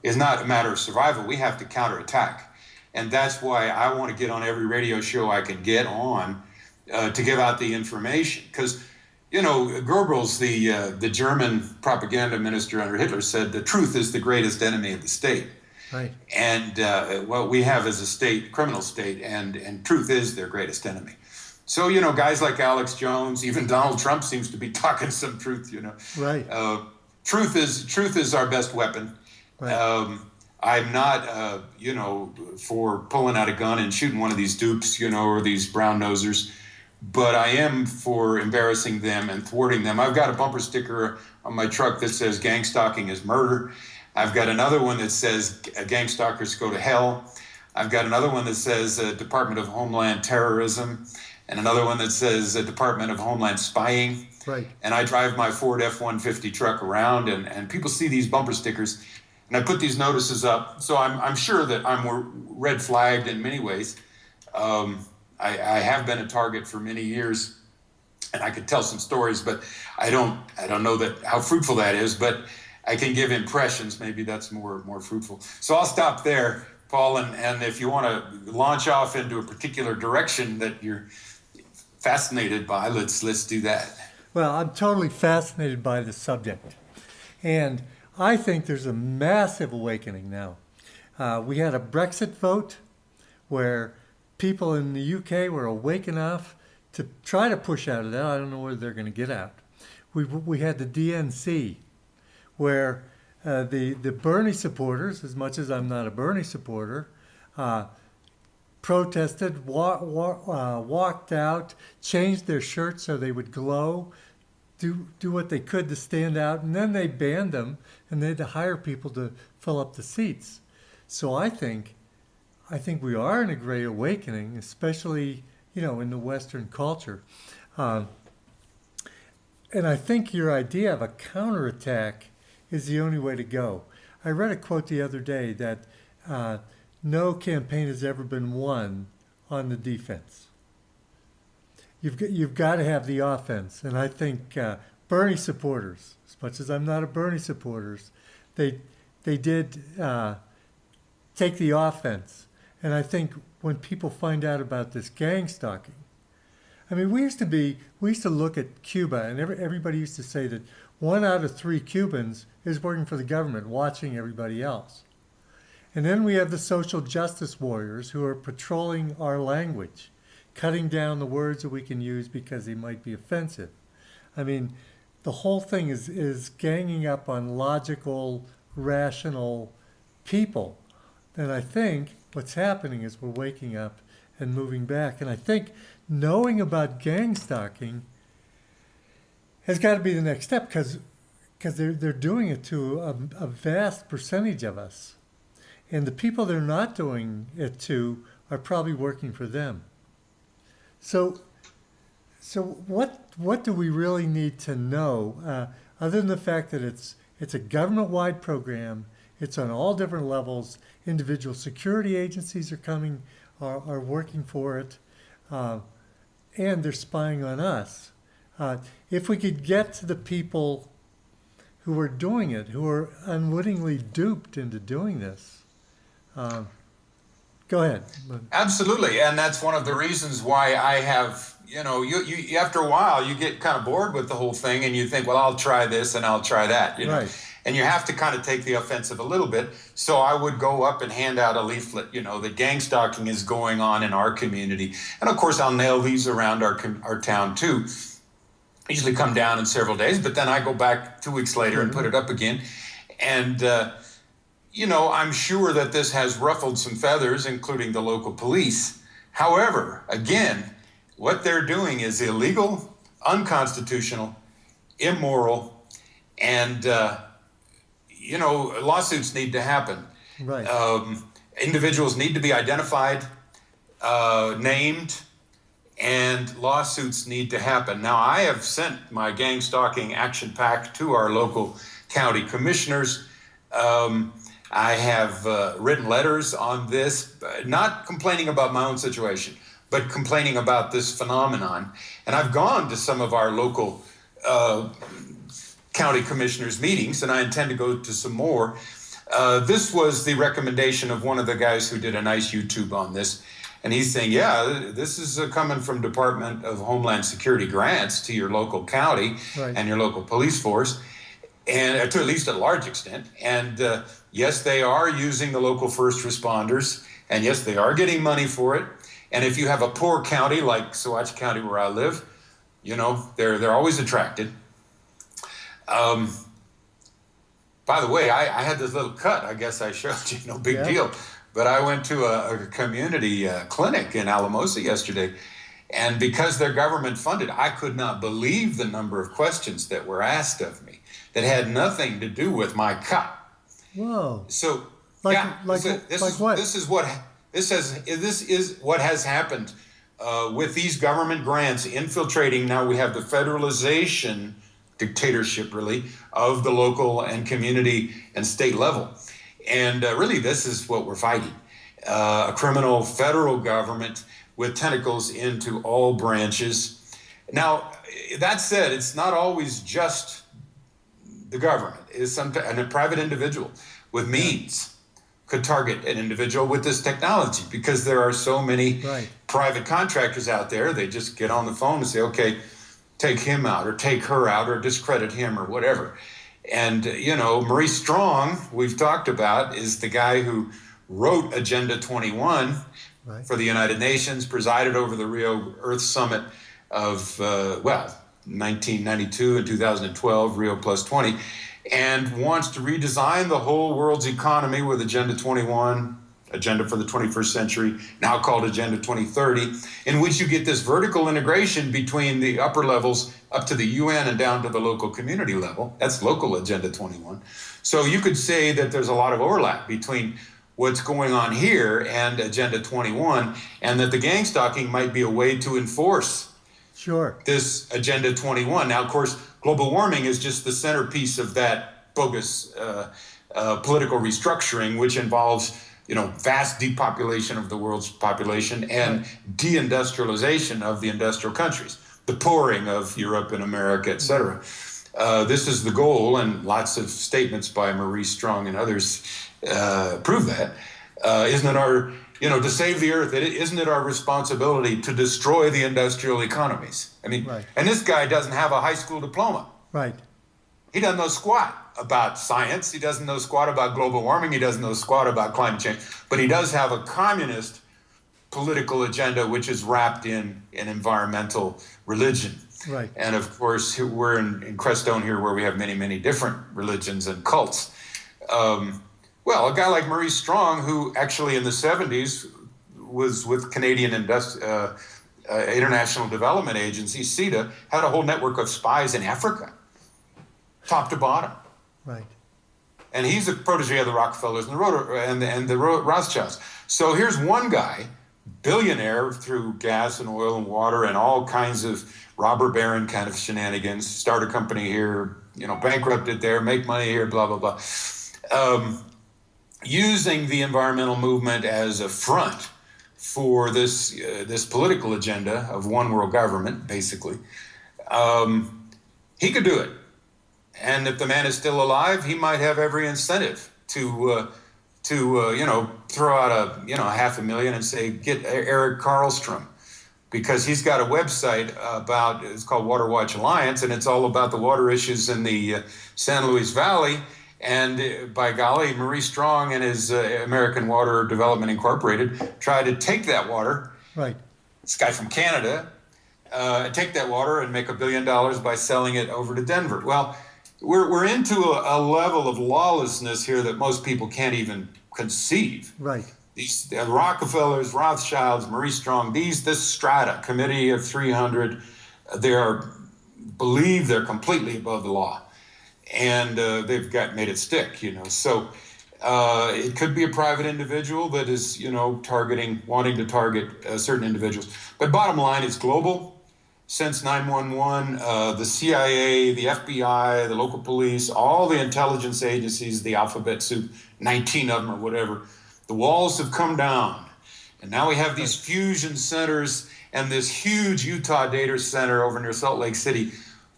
it's not a matter of survival. We have to counterattack. And that's why I want to get on every radio show I can get on to give out the information. Because, Goebbels, the German propaganda minister under Hitler, said the truth is the greatest enemy of the state. Right. And what we have is a state, criminal state, and truth is their greatest enemy. So, guys like Alex Jones, even Donald Trump seems to be talking some truth. Right. Truth is our best weapon. Right. I'm not, for pulling out a gun and shooting one of these dupes, or these brown nosers, but I am for embarrassing them and thwarting them. I've got a bumper sticker on my truck that says gang stalking is murder. I've got another one that says gang stalkers go to hell. I've got another one that says Department of Homeland Terrorism, and another one that says Department of Homeland Spying. Right. And I drive my Ford F-150 truck around, and people see these bumper stickers, and I put these notices up. So I'm sure that I'm red flagged in many ways. I have been a target for many years, and I could tell some stories, but I don't know how fruitful that is, but I can give impressions. Maybe that's more fruitful. So I'll stop there, Paul, and if you want to launch off into a particular direction that you're fascinated by, let's do that. Well, I'm totally fascinated by the subject. And I think there's a massive awakening now. We had a Brexit vote where people in the UK were awake enough to try to push out of that. I don't know whether they're going to get out. We had the DNC where the Bernie supporters, as much as I'm not a Bernie supporter, protested, walked out, changed their shirts so they would glow, do what they could to stand out, and then they banned them, and they had to hire people to fill up the seats. So I think we are in a great awakening, especially in the Western culture, and I think your idea of a counterattack is the only way to go. I read a quote the other day that no campaign has ever been won on the defense. You've got to have the offense, and I think Bernie supporters, as much as I'm not a Bernie supporter, they did take the offense, and I think when people find out about this gang stalking, I mean, we used to look at Cuba, and everybody used to say that 1 out of 3 Cubans is working for the government, watching everybody else. And then we have the social justice warriors who are patrolling our language, cutting down the words that we can use because they might be offensive. I mean, the whole thing is ganging up on logical, rational people. And I think what's happening is we're waking up and moving back. And I think knowing about gang stalking has got to be the next step because they're doing it to a vast percentage of us. And the people they're not doing it to are probably working for them. So what do we really need to know, other than the fact that it's a government-wide program, it's on all different levels, individual security agencies are working for it, and they're spying on us. If we could get to the people who are doing it, who are unwittingly duped into doing this, go ahead. Absolutely, and that's one of the reasons why I have, you after a while you get kind of bored with the whole thing, and you think, well, I'll try this and I'll try that, Right. And you have to kind of take the offensive a little bit. So I would go up and hand out a leaflet, that gang stalking is going on in our community, and of course I'll nail these around our town too. Usually come down in several days, but then I go back 2 weeks later and put it up again, and I'm sure that this has ruffled some feathers, including the local police. However, again, what they're doing is illegal, unconstitutional, immoral, and, lawsuits need to happen. Right. Individuals need to be identified, named, and lawsuits need to happen. Now, I have sent my gang stalking action pack to our local county commissioners. I have written letters on this, not complaining about my own situation, but complaining about this phenomenon. And I've gone to some of our local county commissioners' meetings, and I intend to go to some more. This was the recommendation of one of the guys who did a nice YouTube on this. And he's saying, yeah, this is coming from Department of Homeland Security grants to your local county Right. and your local police force, and to at least a large extent. And yes, they are using the local first responders, and yes, they are getting money for it. And if you have a poor county like Saguache County where I live, you know, they're always attracted. By the way, I had this little cut, I guess I showed you, no big deal. But I went to a community clinic in Alamosa yesterday, and because they're government funded, I could not believe the number of questions that were asked of me that had nothing to do with my cut. Whoa. So Like this is what has happened with these government grants infiltrating. Now we have the federalization, dictatorship really, of the local and community and state level. And really this is what we're fighting. A criminal federal government with tentacles into all branches. Now, that said, it's not always just the government. It's a private individual with means could target an individual with this technology, because there are so many private contractors out there. They just get on the phone and say, okay, take him out or take her out or discredit him or whatever. And, you know, Maurice Strong, we've talked about, is the guy who wrote Agenda 21 for the United Nations, presided over the Rio Earth Summit of, 1992 and 2012, Rio Plus 20, and wants to redesign the whole world's economy with Agenda 21, Agenda for the 21st Century, now called Agenda 2030, in which you get this vertical integration between the upper levels up to the UN and down to the local community level. That's local Agenda 21. So you could say that there's a lot of overlap between what's going on here and Agenda 21, and that the gang stalking might be a way to enforce this Agenda 21. Now, of course, global warming is just the centerpiece of that bogus political restructuring, which involves, you know, vast depopulation of the world's population and deindustrialization of the industrial countries, the pouring of Europe and America, et cetera. This is the goal, and lots of statements by Maurice Strong and others prove that. Isn't it our, you know, to save the earth, isn't it our responsibility to destroy the industrial economies? I mean, and this guy doesn't have a high school diploma. He doesn't know squat about science. He doesn't know squat about global warming. He doesn't know squat about climate change. But he does have a communist political agenda, which is wrapped in an environmental religion. And of course, we're in Crestone here, where we have many, many different religions and cults. Well, a guy like Maurice Strong, who actually in the 70s was with Canadian International Development Agency, CEDA, had a whole network of spies in Africa, top to bottom. And he's a protege of the Rockefellers and the Rothschilds. So here's one guy, billionaire through gas and oil and water and all kinds of robber baron kind of shenanigans, start a company here, you know, bankrupt it there, make money here, blah, blah, blah. Using the environmental movement as a front for this political agenda of one world government, basically. He could do it. And if the man is still alive, he might have every incentive to you know, throw out a $500,000 and say, get Eric Karlstrom, because he's got a website about, it's called Water Watch Alliance, and it's all about the water issues in the San Luis Valley. And by golly, Maurice Strong and his American Water Development Incorporated tried to take that water, this guy from Canada, take that water and make $1 billion by selling it over to Denver. Well, we're into a level of lawlessness here that most people can't even conceive. These Rockefellers, Rothschilds, Maurice Strong, this strata, committee of 300, believe they're completely above the law. And they've made it stick, you know. So it could be a private individual that is, you know, wanting to target certain individuals. But bottom line, it's global. Since 9/11, the CIA, the FBI, the local police, all the intelligence agencies, the alphabet soup, 19 of them or whatever, the walls have come down. And now we have these fusion centers and this huge Utah data center over near Salt Lake City,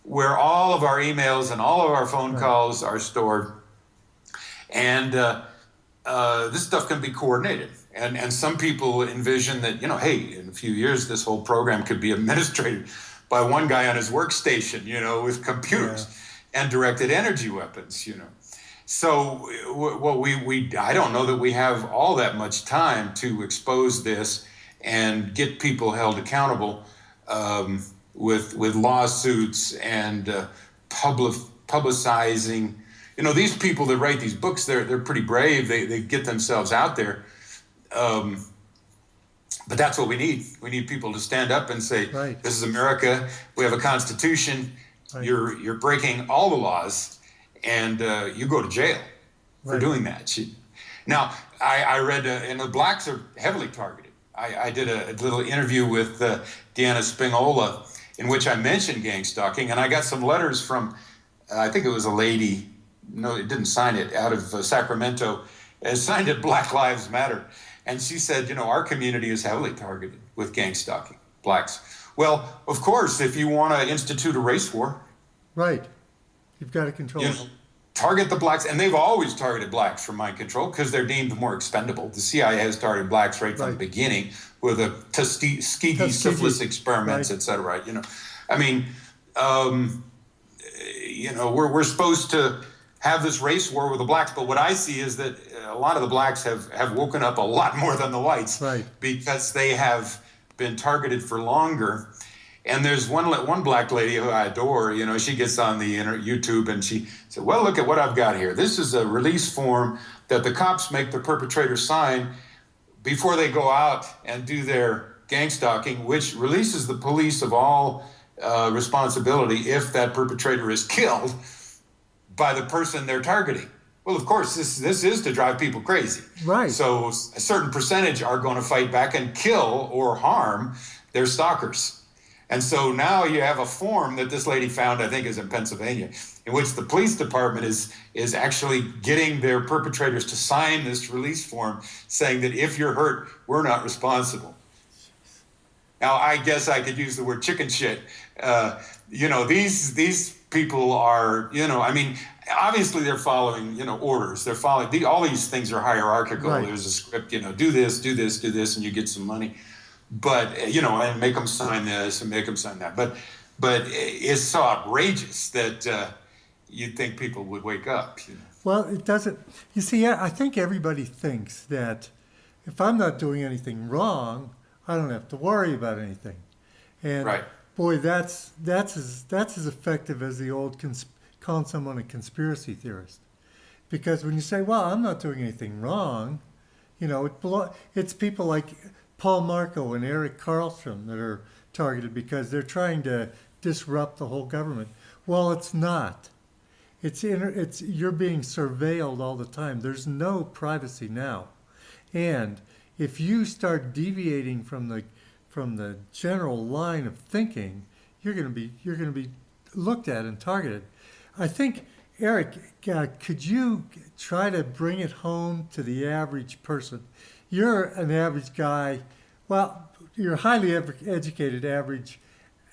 where all of our emails and all of our phone calls are stored. And this stuff can be coordinated. And some people envision that, you know, hey, in a few years, this whole program could be administrated by one guy on his workstation, you know, with computers and directed energy weapons, you know. So I don't know that we have all that much time to expose this and get people held accountable with lawsuits and publicizing. You know, these people that write these books, they're pretty brave. They get themselves out there. But that's what we need. We need people to stand up and say, right. This is America. We have a constitution. Right. You're breaking all the laws, and you go to jail for Right. doing that. Now, I read, and the blacks are heavily targeted. I did a little interview with Deanna Spingola in which I mentioned gang stalking, and I got some letters from, I think it was a lady, no, it didn't sign it, out of Sacramento, signed it Black Lives Matter. And she said, you know, our community is heavily targeted with gang stalking, blacks. Well, of course, if you want to institute a race war, Right. You've got to control it. Target the blacks, and they've always targeted blacks for mind control because they're deemed more expendable. The CIA has targeted blacks right from the beginning with the Tuskegee syphilis experiments, right. et cetera. You know, I mean, you know, we're supposed to have this race war with the blacks, but what I see is that a lot of the blacks have woken up a lot more than the whites, right. because they have been targeted for longer. And there's one black lady who I adore, you know, she gets on the YouTube and she said, well, look at what I've got here. This is a release form that the cops make the perpetrator sign before they go out and do their gang stalking, which releases the police of all responsibility if that perpetrator is killed by the person they're targeting. Well, of course, this is to drive people crazy. Right. So a certain percentage are going to fight back and kill or harm their stalkers. And so now you have a form that this lady found, I think is in Pennsylvania, in which the police department is actually getting their perpetrators to sign this release form saying that if you're hurt, we're not responsible. Now, I guess I could use the word chicken shit. You know, these people are, you know, I mean, obviously they're following, you know, orders. They're following, all these things are hierarchical. Right. There's a script, you know, do this, do this, do this, and you get some money. But, you know, and make them sign this and make them sign that. But it's so outrageous that you'd think people would wake up. You know? Well, it doesn't. You see, I think everybody thinks that if I'm not doing anything wrong, I don't have to worry about anything. And right. Boy, that's as effective as the old calling someone a conspiracy theorist. Because when you say, well, I'm not doing anything wrong, you know, it's people like Paul Marco and Eric Karlstrom that are targeted because they're trying to disrupt the whole government. Well, it's not. It's you're being surveilled all the time. There's no privacy now. And if you start deviating from the general line of thinking, you're going to be looked at and targeted. I think, Eric, could you try to bring it home to the average person? You're an average guy. Well, you're a highly educated average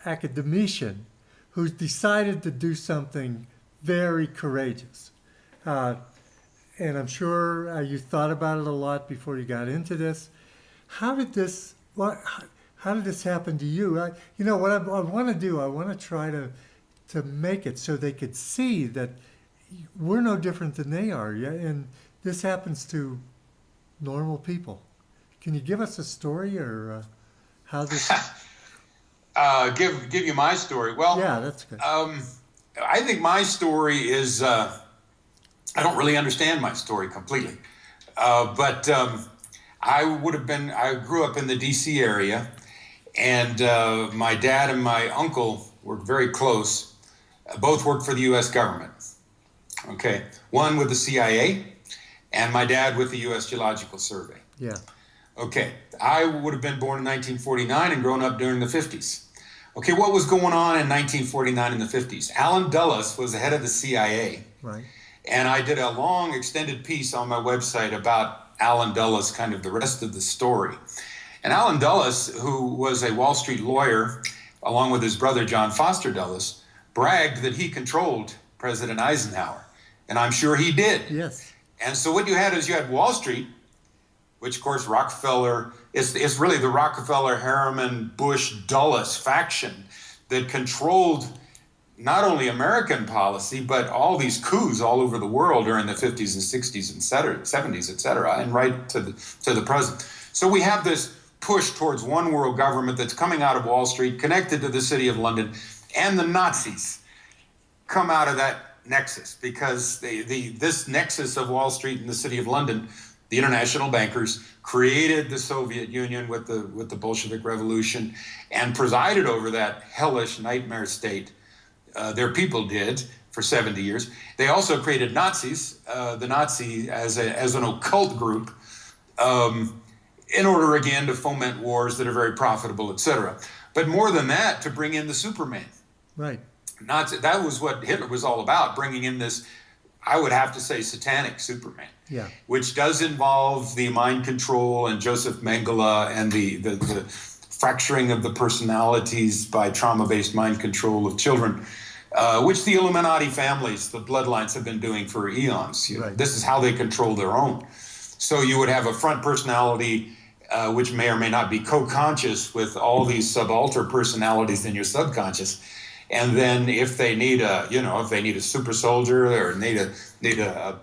academician who's decided to do something very courageous. And I'm sure you thought about it a lot before you got into this. How did this happen to you? You know, what I want to do, I want to try to make it so they could see that we're no different than they are. Yeah? And this happens to normal people. Can you give us a story or how this... Give you my story. Well, yeah, that's good. I think my story is, I don't really understand my story completely. But I grew up in the DC area, and my dad and my uncle were very close. Both worked for the U.S. government. Okay. One with the CIA, and my dad with the U.S. Geological Survey. Yeah. Okay. I would have been born in 1949 and grown up during the 50s. Okay, what was going on in 1949 in the 50s? Allen Dulles was the head of the CIA. Right. And I did a long extended piece on my website about Allen Dulles, kind of the rest of the story. And Allen Dulles, who was a Wall Street lawyer, along with his brother John Foster Dulles, bragged that he controlled President Eisenhower. And I'm sure he did. Yes. And so what you had is you had Wall Street, which, of course, Rockefeller, it's really the Rockefeller, Harriman, Bush, Dulles faction that controlled not only American policy, but all these coups all over the world during the 50s and 60s and 70s, et cetera, and right to the present. So we have this push towards one world government that's coming out of Wall Street, connected to the City of London, and the Nazis come out of that nexus, because this nexus of Wall Street and the City of London, the international bankers, created the Soviet Union with the Bolshevik Revolution and presided over that hellish nightmare state. Their people did for 70 years. They also created Nazis, the Nazi as an occult group, in order, again, to foment wars that are very profitable, etc. But more than that, to bring in the Superman. Right. That was what Hitler was all about, bringing in this, I would have to say, satanic Superman, which does involve the mind control and Joseph Mengele and the fracturing of the personalities by trauma-based mind control of children, which the Illuminati families, the bloodlines, have been doing for eons. Right. This is how they control their own. So you would have a front personality, which may or may not be co-conscious with all these subalter personalities in your subconscious. And then if they need a super soldier, or need a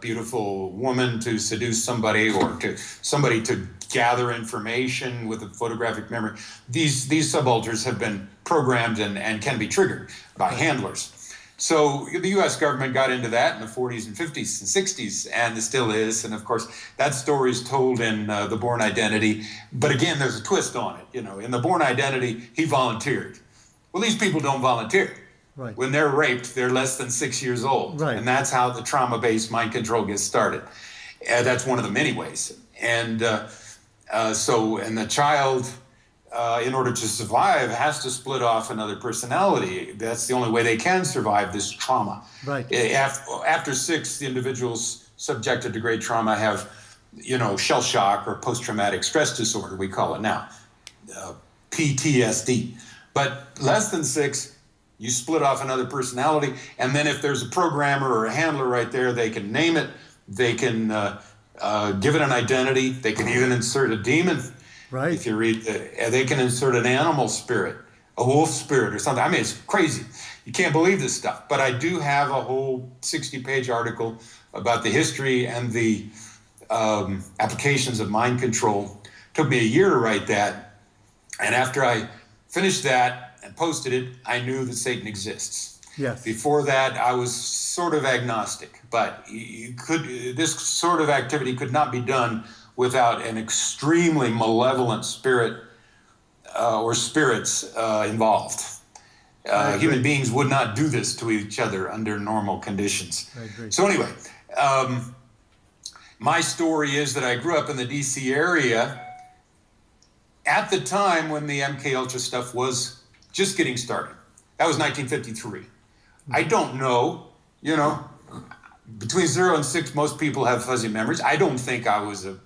beautiful woman to seduce somebody, or to somebody to gather information with a photographic memory, these subalterns have been programmed and can be triggered by handlers. So the U.S. government got into that in the 40s and 50s and 60s, and it still is. And of course, that story is told in The Bourne Identity. But again, there's a twist on it. In The Bourne Identity, he volunteered. Well, these people don't volunteer. Right. When they're raped, they're less than 6 years old. Right. And that's how the trauma-based mind control gets started. That's one of the many ways. And the child, in order to survive, has to split off another personality. That's the only way they can survive this trauma. Right. After 6, the individuals subjected to great trauma have, shell shock or post-traumatic stress disorder, we call it now, PTSD. But less than 6, you split off another personality, and then if there's a programmer or a handler right there, they can name it, they can give it an identity, they can even insert a demon. Right. If you read, they can insert an animal spirit, a wolf spirit or something. I mean, it's crazy. You can't believe this stuff. But I do have a whole 60-page article about the history and the applications of mind control. It took me a year to write that. And after I finished that and posted it, I knew that Satan exists. Yes. Before that, I was sort of agnostic. But this sort of activity could not be done without an extremely malevolent spirit or spirits involved. Human beings would not do this to each other under normal conditions. I agree. So anyway, my story is that I grew up in the D.C. area at the time when the MKUltra stuff was just getting started. That was 1953. I don't know, between 0 and 6, most people have fuzzy memories. I don't think I was a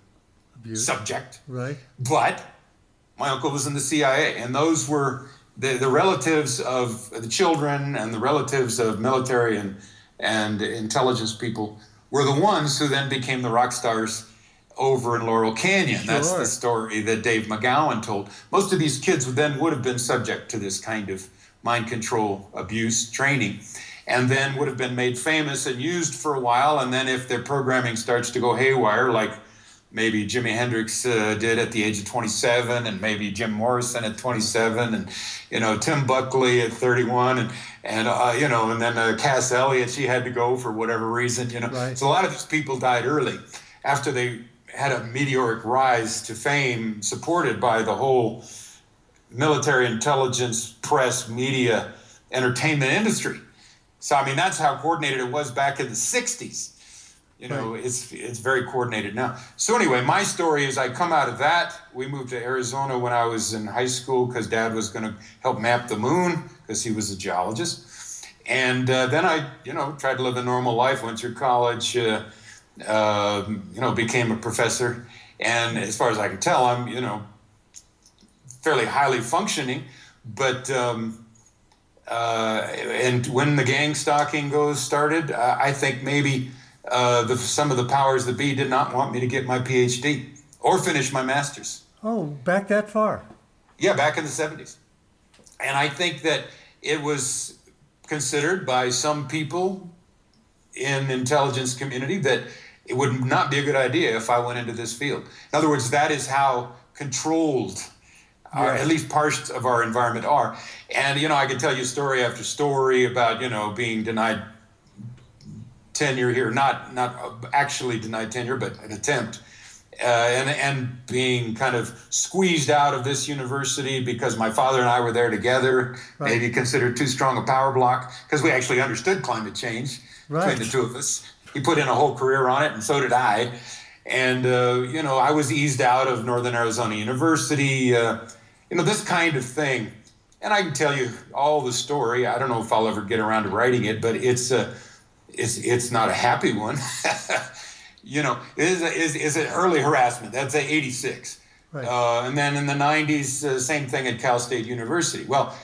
subject. Right. But my uncle was in the CIA, and those were the relatives of the children and the relatives of military and intelligence people were the ones who then became the rock stars over in Laurel Canyon. Sure. That's the story that Dave McGowan told. Most of these kids would have been subject to this kind of mind control abuse training, and then would have been made famous and used for a while. And then if their programming starts to go haywire, like maybe Jimi Hendrix did at the age of 27, and maybe Jim Morrison at 27, and Tim Buckley at 31, and then Cass Elliot, she had to go for whatever reason. Right. So a lot of these people died early after they had a meteoric rise to fame, supported by the whole military intelligence, press, media, entertainment industry. So I mean, that's how coordinated it was back in the 60s. Right. It's very coordinated now. So anyway, my story is I come out of that. We moved to Arizona when I was in high school because Dad was going to help map the moon because he was a geologist. And then I, tried to live a normal life, went through college, became a professor. And as far as I can tell, I'm, fairly highly functioning. But and when the gang stalking started, I think maybe some of the powers that be did not want me to get my PhD or finish my master's. Oh, back that far? Yeah, back in the 70s. And I think that it was considered by some people in the intelligence community that it would not be a good idea if I went into this field. In other words, that is how controlled At least parts of our environment are. And, I could tell you story after story about, being denied tenure here, not actually denied tenure, but an attempt, and being kind of squeezed out of this university because my father and I were there together, maybe considered too strong a power block, because we actually understood climate change between the two of us. He put in a whole career on it, and so did I. And, I was eased out of Northern Arizona University, this kind of thing. And I can tell you all the story. I don't know if I'll ever get around to writing it, but it's not a happy one. Is an early harassment. That's 86. Right. And then in the 90s, same thing at Cal State University. Well,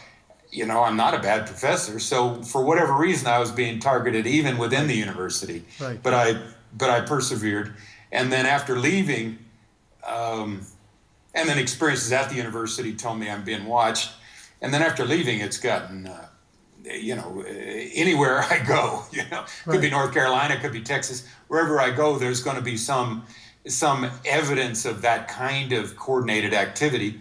I'm not a bad professor, so for whatever reason, I was being targeted even within the university. Right. But I persevered. And then after leaving, and then experiences at the university told me I'm being watched. And then after leaving, it's gotten, anywhere I go, could be North Carolina, could be Texas, wherever I go, there's going to be some evidence of that kind of coordinated activity.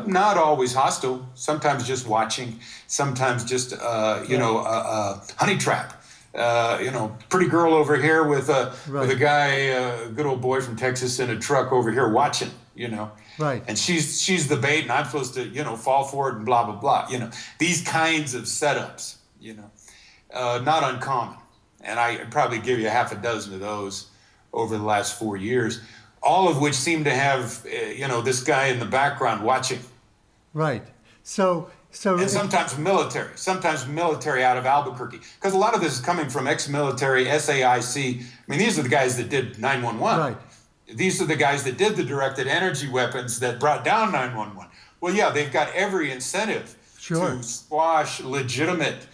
Not always hostile, sometimes just watching, sometimes just, a honey trap. Pretty girl over here with a guy, a good old boy from Texas in a truck over here watching, Right. And she's the bait, and I'm supposed to, fall for it and blah, blah, blah. These kinds of setups, not uncommon. And I probably give you half a dozen of those over the last 4 years, all of which seem to have, this guy in the background watching. Right. So and sometimes military out of Albuquerque, because a lot of this is coming from ex-military, SAIC. I mean, these are the guys that did 911. Right. These are the guys that did the directed energy weapons that brought down 911. Well, yeah, they've got every incentive to squash legitimate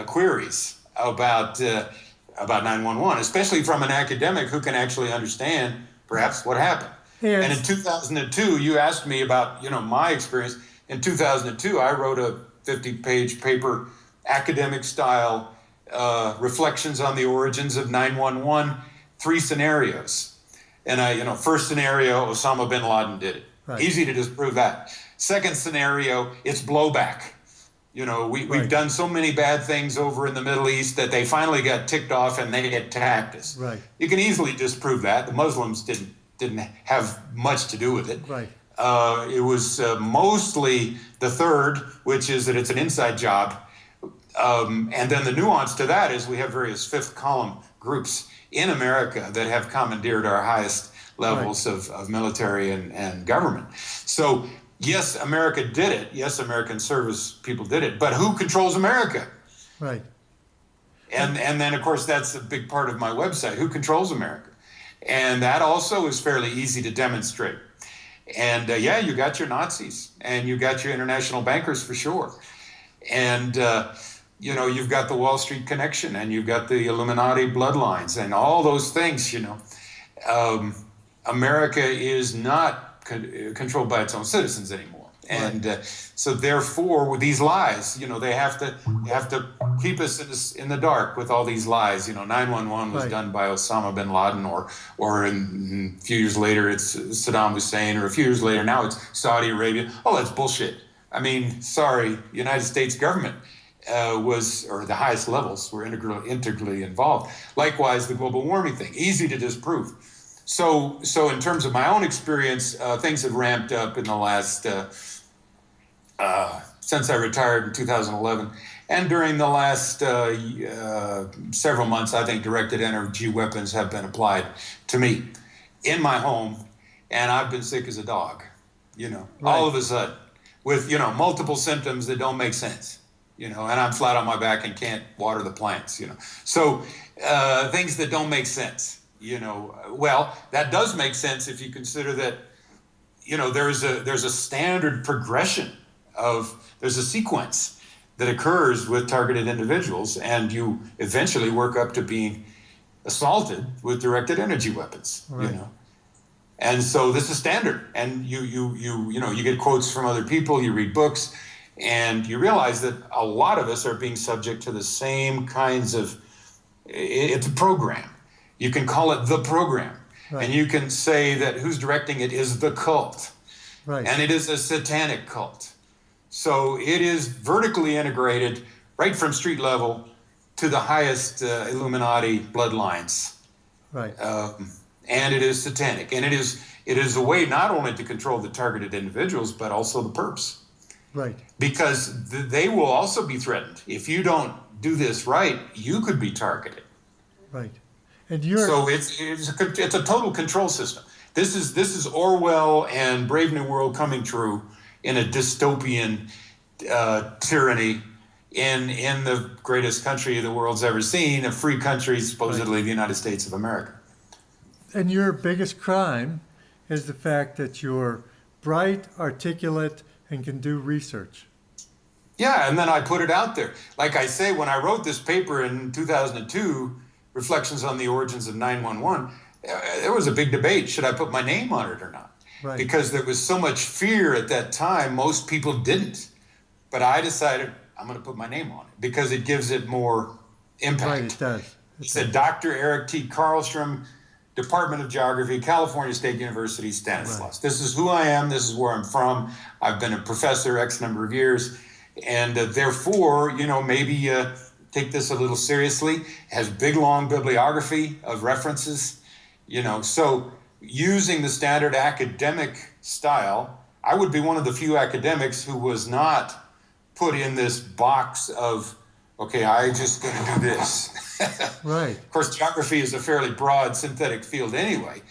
queries about 911, especially from an academic who can actually understand perhaps what happened. Yes. And in 2002, you asked me about, my experience. In 2002, I wrote a 50-page paper, academic style, reflections on the origins of 911, 3 scenarios. And first scenario, Osama bin Laden did it. Right. Easy to disprove that. Second scenario, it's blowback. We've done so many bad things over in the Middle East that they finally got ticked off and they attacked us. Right. You can easily disprove that. The Muslims didn't have much to do with it. Right. It was mostly the third, which is that it's an inside job. And then the nuance to that is we have various fifth column groups in America that have commandeered our highest levels of military and government. So, yes, America did it. Yes, American service people did it. But who controls America? Right. And then, of course, that's a big part of my website. Who controls America? And that also is fairly easy to demonstrate. And you got your Nazis and you got your international bankers for sure. And, you've got the Wall Street connection and you've got the Illuminati bloodlines and all those things, America is not controlled by its own citizens anymore. And so therefore, with these lies, they have to keep us in the dark with all these lies. 911 was done by Osama bin Laden, or in a few years later it's Saddam Hussein, or a few years later now it's Saudi Arabia. Oh, that's bullshit. I mean, sorry, the United States government or the highest levels were integrally involved. Likewise, the global warming thing, easy to disprove. So in terms of my own experience, things have ramped up in the last, since I retired in 2011. And during the last several months, I think directed energy weapons have been applied to me in my home. And I've been sick as a dog, all of a sudden with, multiple symptoms that don't make sense, and I'm flat on my back and can't water the plants, So things that don't make sense. Well, that does make sense if you consider that, there's a standard progression there's a sequence that occurs with targeted individuals, and you eventually work up to being assaulted with directed energy weapons, And so this is standard, and you get quotes from other people, you read books, and you realize that a lot of us are being subject to the same kinds of, it's a program. You can call it the program. Right. And you can say that who's directing it is the cult. Right. And it is a satanic cult. So it is vertically integrated right from street level to the highest Illuminati bloodlines. Right. And it is satanic. And it is a way not only to control the targeted individuals, but also the perps. Right. Because they will also be threatened. If you don't do this right, you could be targeted. Right. And you're So it's a total control system. This is Orwell and Brave New World coming true in a dystopian tyranny in the greatest country the world's ever seen, a free country, supposedly the United States of America. And your biggest crime is the fact that you're bright, articulate, and can do research. Yeah, and then I put it out there. Like I say, when I wrote this paper in 2002, Reflections on the Origins of 911, there was a big debate. Should I put my name on it or not? Right. Because there was so much fear at that time, most people didn't. But I decided I'm going to put my name on it because it gives it more impact. Right, it does. It said Dr. Eric T. Karlstrom, Department of Geography, California State University, Stanislaus. Right. This is who I am. This is where I'm from. I've been a professor X number of years. And therefore, maybe take this a little seriously. It has big, long bibliography of references, So using the standard academic style, I would be one of the few academics who was not put in this box of, okay, I'm just going to do this. Right. Of course, geography is a fairly broad synthetic field anyway.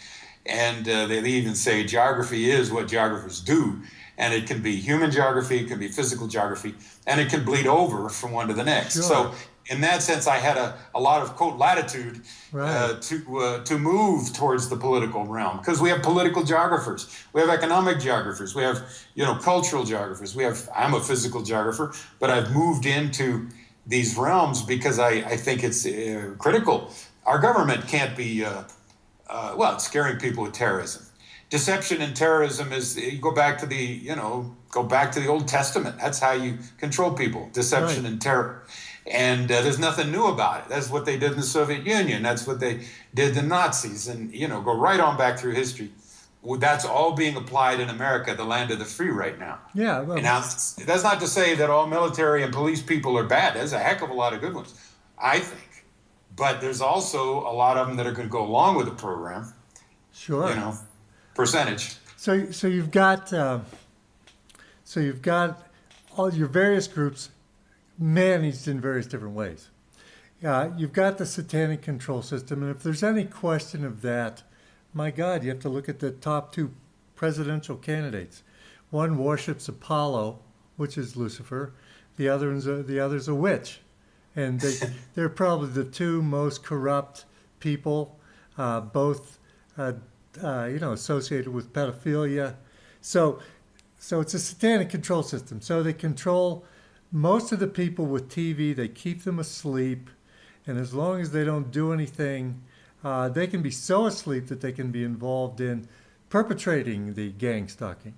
And they even say geography is what geographers do. And it can be human geography, it can be physical geography, and it can bleed over from one to the next. Sure. So in that sense, I had a lot of, quote, latitude Right. to move towards the political realm. Because we have political geographers, we have economic geographers, we have, cultural geographers. I'm a physical geographer, but I've moved into these realms because I think it's critical. Our government can't be, it's scaring people with terrorism. Deception and terrorism is, you go back to the Old Testament. That's how you control people, deception Right. and terror. And there's nothing new about it. That's what they did in the Soviet Union. That's what they did the Nazis, and go right on back through history. Well, that's all being applied in America, the land of the free right now. Yeah. Well, And now, that's not to say that all military and police people are bad. There's a heck of a lot of good ones, I think. But there's also a lot of them that are going to go along with the program. sure. Percentage. So you've got all your various groups managed in various different ways. You've got the satanic control system, and if there's any question of that, my God, you have to look at the top two presidential candidates. One worships Apollo, which is Lucifer. The other's a witch, and they're probably the two most corrupt people, both associated with pedophilia. So it's a satanic control system. So they control most of the people with TV. They keep them asleep, and as long as they don't do anything, they can be so asleep that they can be involved in perpetrating the gang stalking.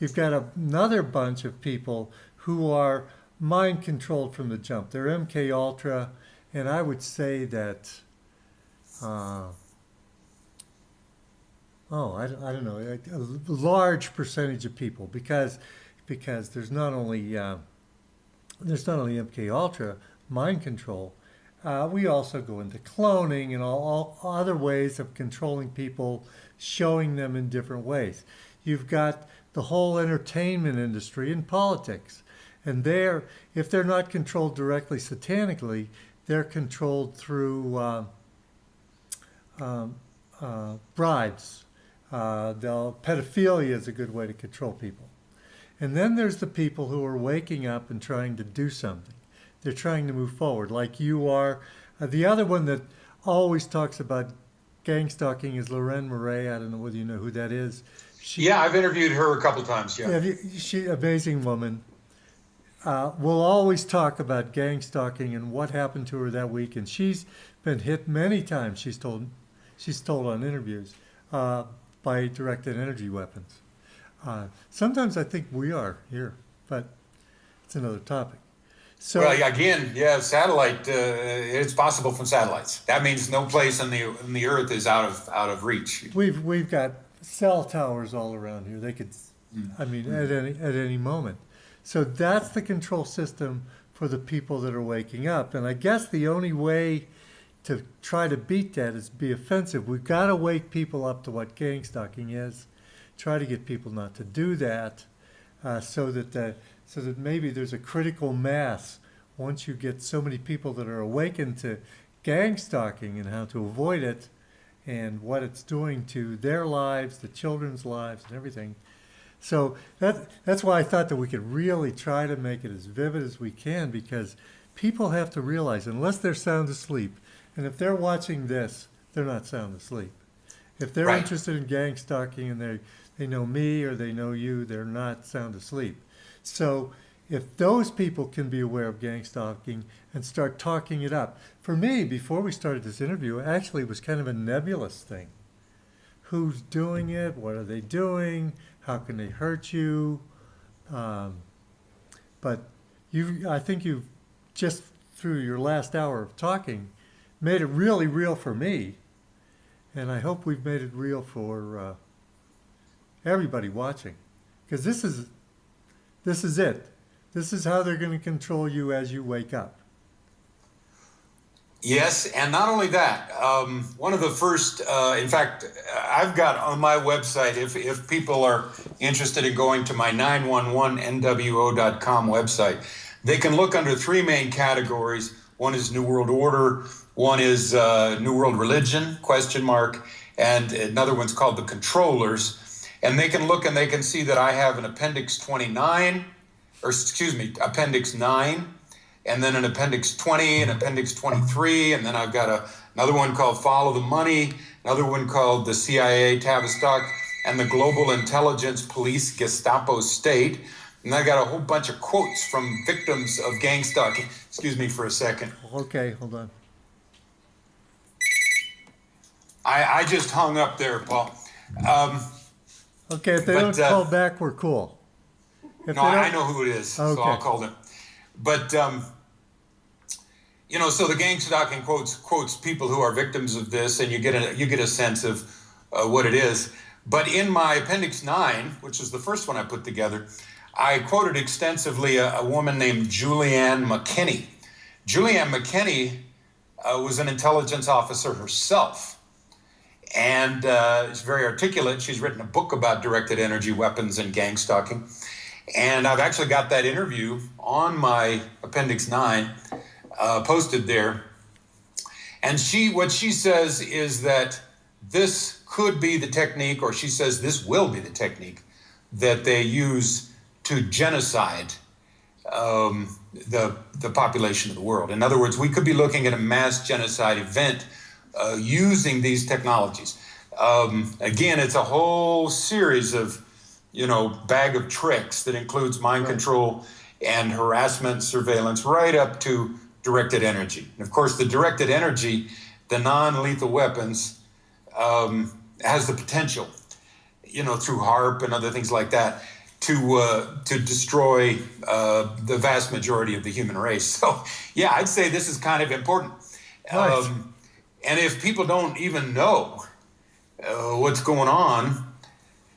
You've got another bunch of people who are mind controlled from the jump. They're MK Ultra, and I would say that. I don't know, a large percentage of people, because there's not only MK Ultra mind control, we also go into cloning and all other ways of controlling people, showing them in different ways. You've got the whole entertainment industry and politics, and if they're not controlled directly satanically, they're controlled through bribes. Pedophilia is a good way to control people. And then there's the people who are waking up and trying to do something. They're trying to move forward, like you are. The other one that always talks about gang stalking is Lorraine Murray. I don't know whether you know who that is. I've interviewed her a couple times. Yeah. She's an amazing woman. We'll always talk about gang stalking and what happened to her that week. And she's been hit many times, she's told on interviews, by directed energy weapons. Sometimes I think we are here, but it's another topic. So, well, again, satellite. It's possible from satellites. That means no place on the Earth is out of reach. We've got cell towers all around here. They could, I mean, at any moment. So that's the control system for the people that are waking up. And I guess the only way to try to beat that is be offensive. We've got to wake people up to what gang stalking is. Try to get people not to do that, so that maybe there's a critical mass once you get so many people that are awakened to gang stalking and how to avoid it and what it's doing to their lives, the children's lives, and everything. So that's why I thought that we could really try to make it as vivid as we can, because people have to realize, unless they're sound asleep, and if they're watching this, they're not sound asleep. If they're Right. interested in gang stalking and they know me or they know you, they're not sound asleep. So if those people can be aware of gang stalking and start talking it up. For me, before we started this interview, actually it was kind of a nebulous thing. Who's doing it? What are they doing? How can they hurt you? But I think you've just through your last hour of talking made it really real for me. And I hope we've made it real for everybody watching, because this is it. This is how they're going to control you as you wake up. Yes, and not only that, one of the first, in fact, I've got on my website, if people are interested in going to my 911nwo.com website, they can look under three main categories. One is New World Order, one is New World Religion, ? And another one's called the Controllers. And they can look and they can see that I have an Appendix 29, Appendix 9, and then an Appendix 20, an Appendix 23, and then I've got another one called Follow the Money, another one called the CIA Tavistock, and the Global Intelligence Police Gestapo State. And I got a whole bunch of quotes from victims of gang stalking. Excuse me for a second. Okay, hold on. I just hung up there, Paul. Okay, if they don't call back, we're cool. If No, I know who it is, so Okay. I'll call them. But, so the gang stalking quotes people who are victims of this, and you get a sense of what it is. But in my Appendix 9, which is the first one I put together, I quoted extensively a woman named Julianne McKinney. Julianne McKinney was an intelligence officer herself. And she's very articulate. She's written a book about directed energy weapons and gang stalking. And I've actually got that interview on my Appendix 9 posted there. And what she says is that this could be the technique, or she says this will be the technique that they use to genocide the population of the world. In other words, we could be looking at a mass genocide event using these technologies. Again, it's a whole series of, bag of tricks that includes mind control and harassment, surveillance, right up to directed energy. And of course, the directed energy, the non-lethal weapons, has the potential, through HARP and other things like that, to destroy the vast majority of the human race. So, yeah, I'd say this is kind of important. Right. And if people don't even know what's going on,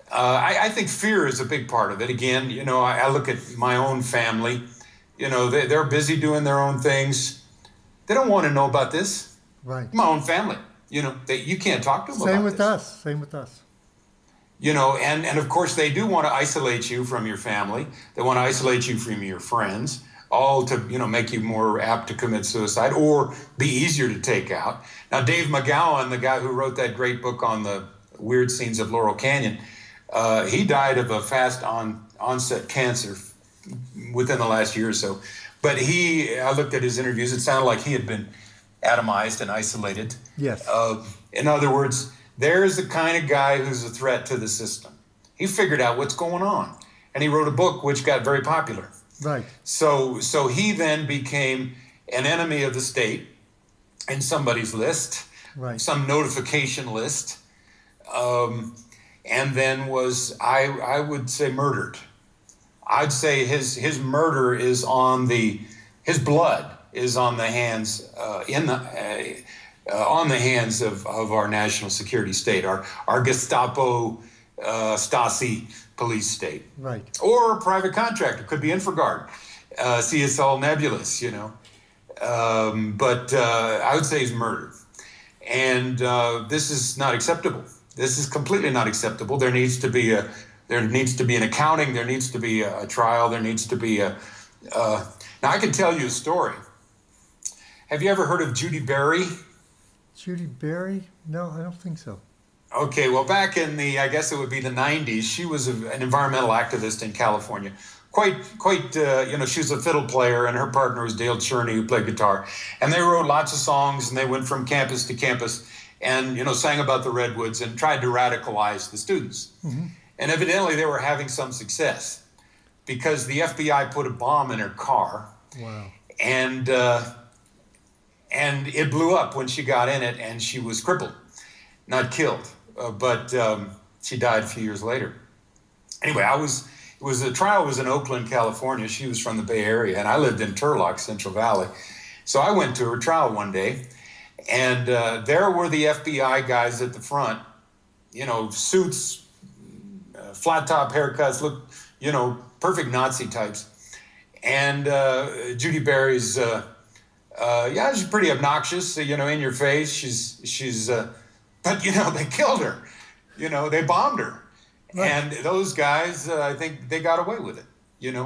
I think fear is a big part of it. Again, I look at my own family. They're busy doing their own things. They don't want to know about this. Right. My own family. You can't talk to them about this. Same with us. And of course they do want to isolate you from your family. They want to isolate you from your friends, all to, make you more apt to commit suicide or be easier to take out. Now, Dave McGowan, the guy who wrote that great book on the weird scenes of Laurel Canyon, he died of a fast onset cancer within the last year or so. But I looked at his interviews. It sounded like he had been atomized and isolated. Yes. In other words, there's the kind of guy who's a threat to the system. He figured out what's going on, and he wrote a book which got very popular. Right. So he then became an enemy of the state in somebody's list, Right. some notification list, and then was, I would say, murdered. I'd say his murder is his blood is on the hands on the hands of our national security state, our Gestapo Stasi police state. Right. Or a private contractor, could be Infraguard. See, it's all nebulous, you know. But I would say he's murder. And this is not acceptable. This is completely not acceptable. There needs to be an accounting. There needs to be a trial. There needs to be a. Now I can tell you a story. Have you ever heard of Judy Berry? Judy Berry? No, I don't think so. Okay, well, back in I guess it would be the 90s, she was an environmental activist in California. Quite, she was a fiddle player, and her partner was Dale Cherney, who played guitar. And they wrote lots of songs, and they went from campus to campus and, sang about the redwoods and tried to radicalize the students. Mm-hmm. And evidently they were having some success because the FBI put a bomb in her car. Wow. And it blew up when she got in it, and she was crippled, not killed, but she died a few years later. Anyway, the trial was in Oakland, California. She was from the Bay Area, and I lived in Turlock, Central Valley. So I went to her trial one day, and there were the FBI guys at the front, suits, flat top haircuts, look, perfect Nazi types. And Judy Berry's, she's pretty obnoxious, in your face. She's, but they killed her, they bombed her. Right. And those guys, I think they got away with it,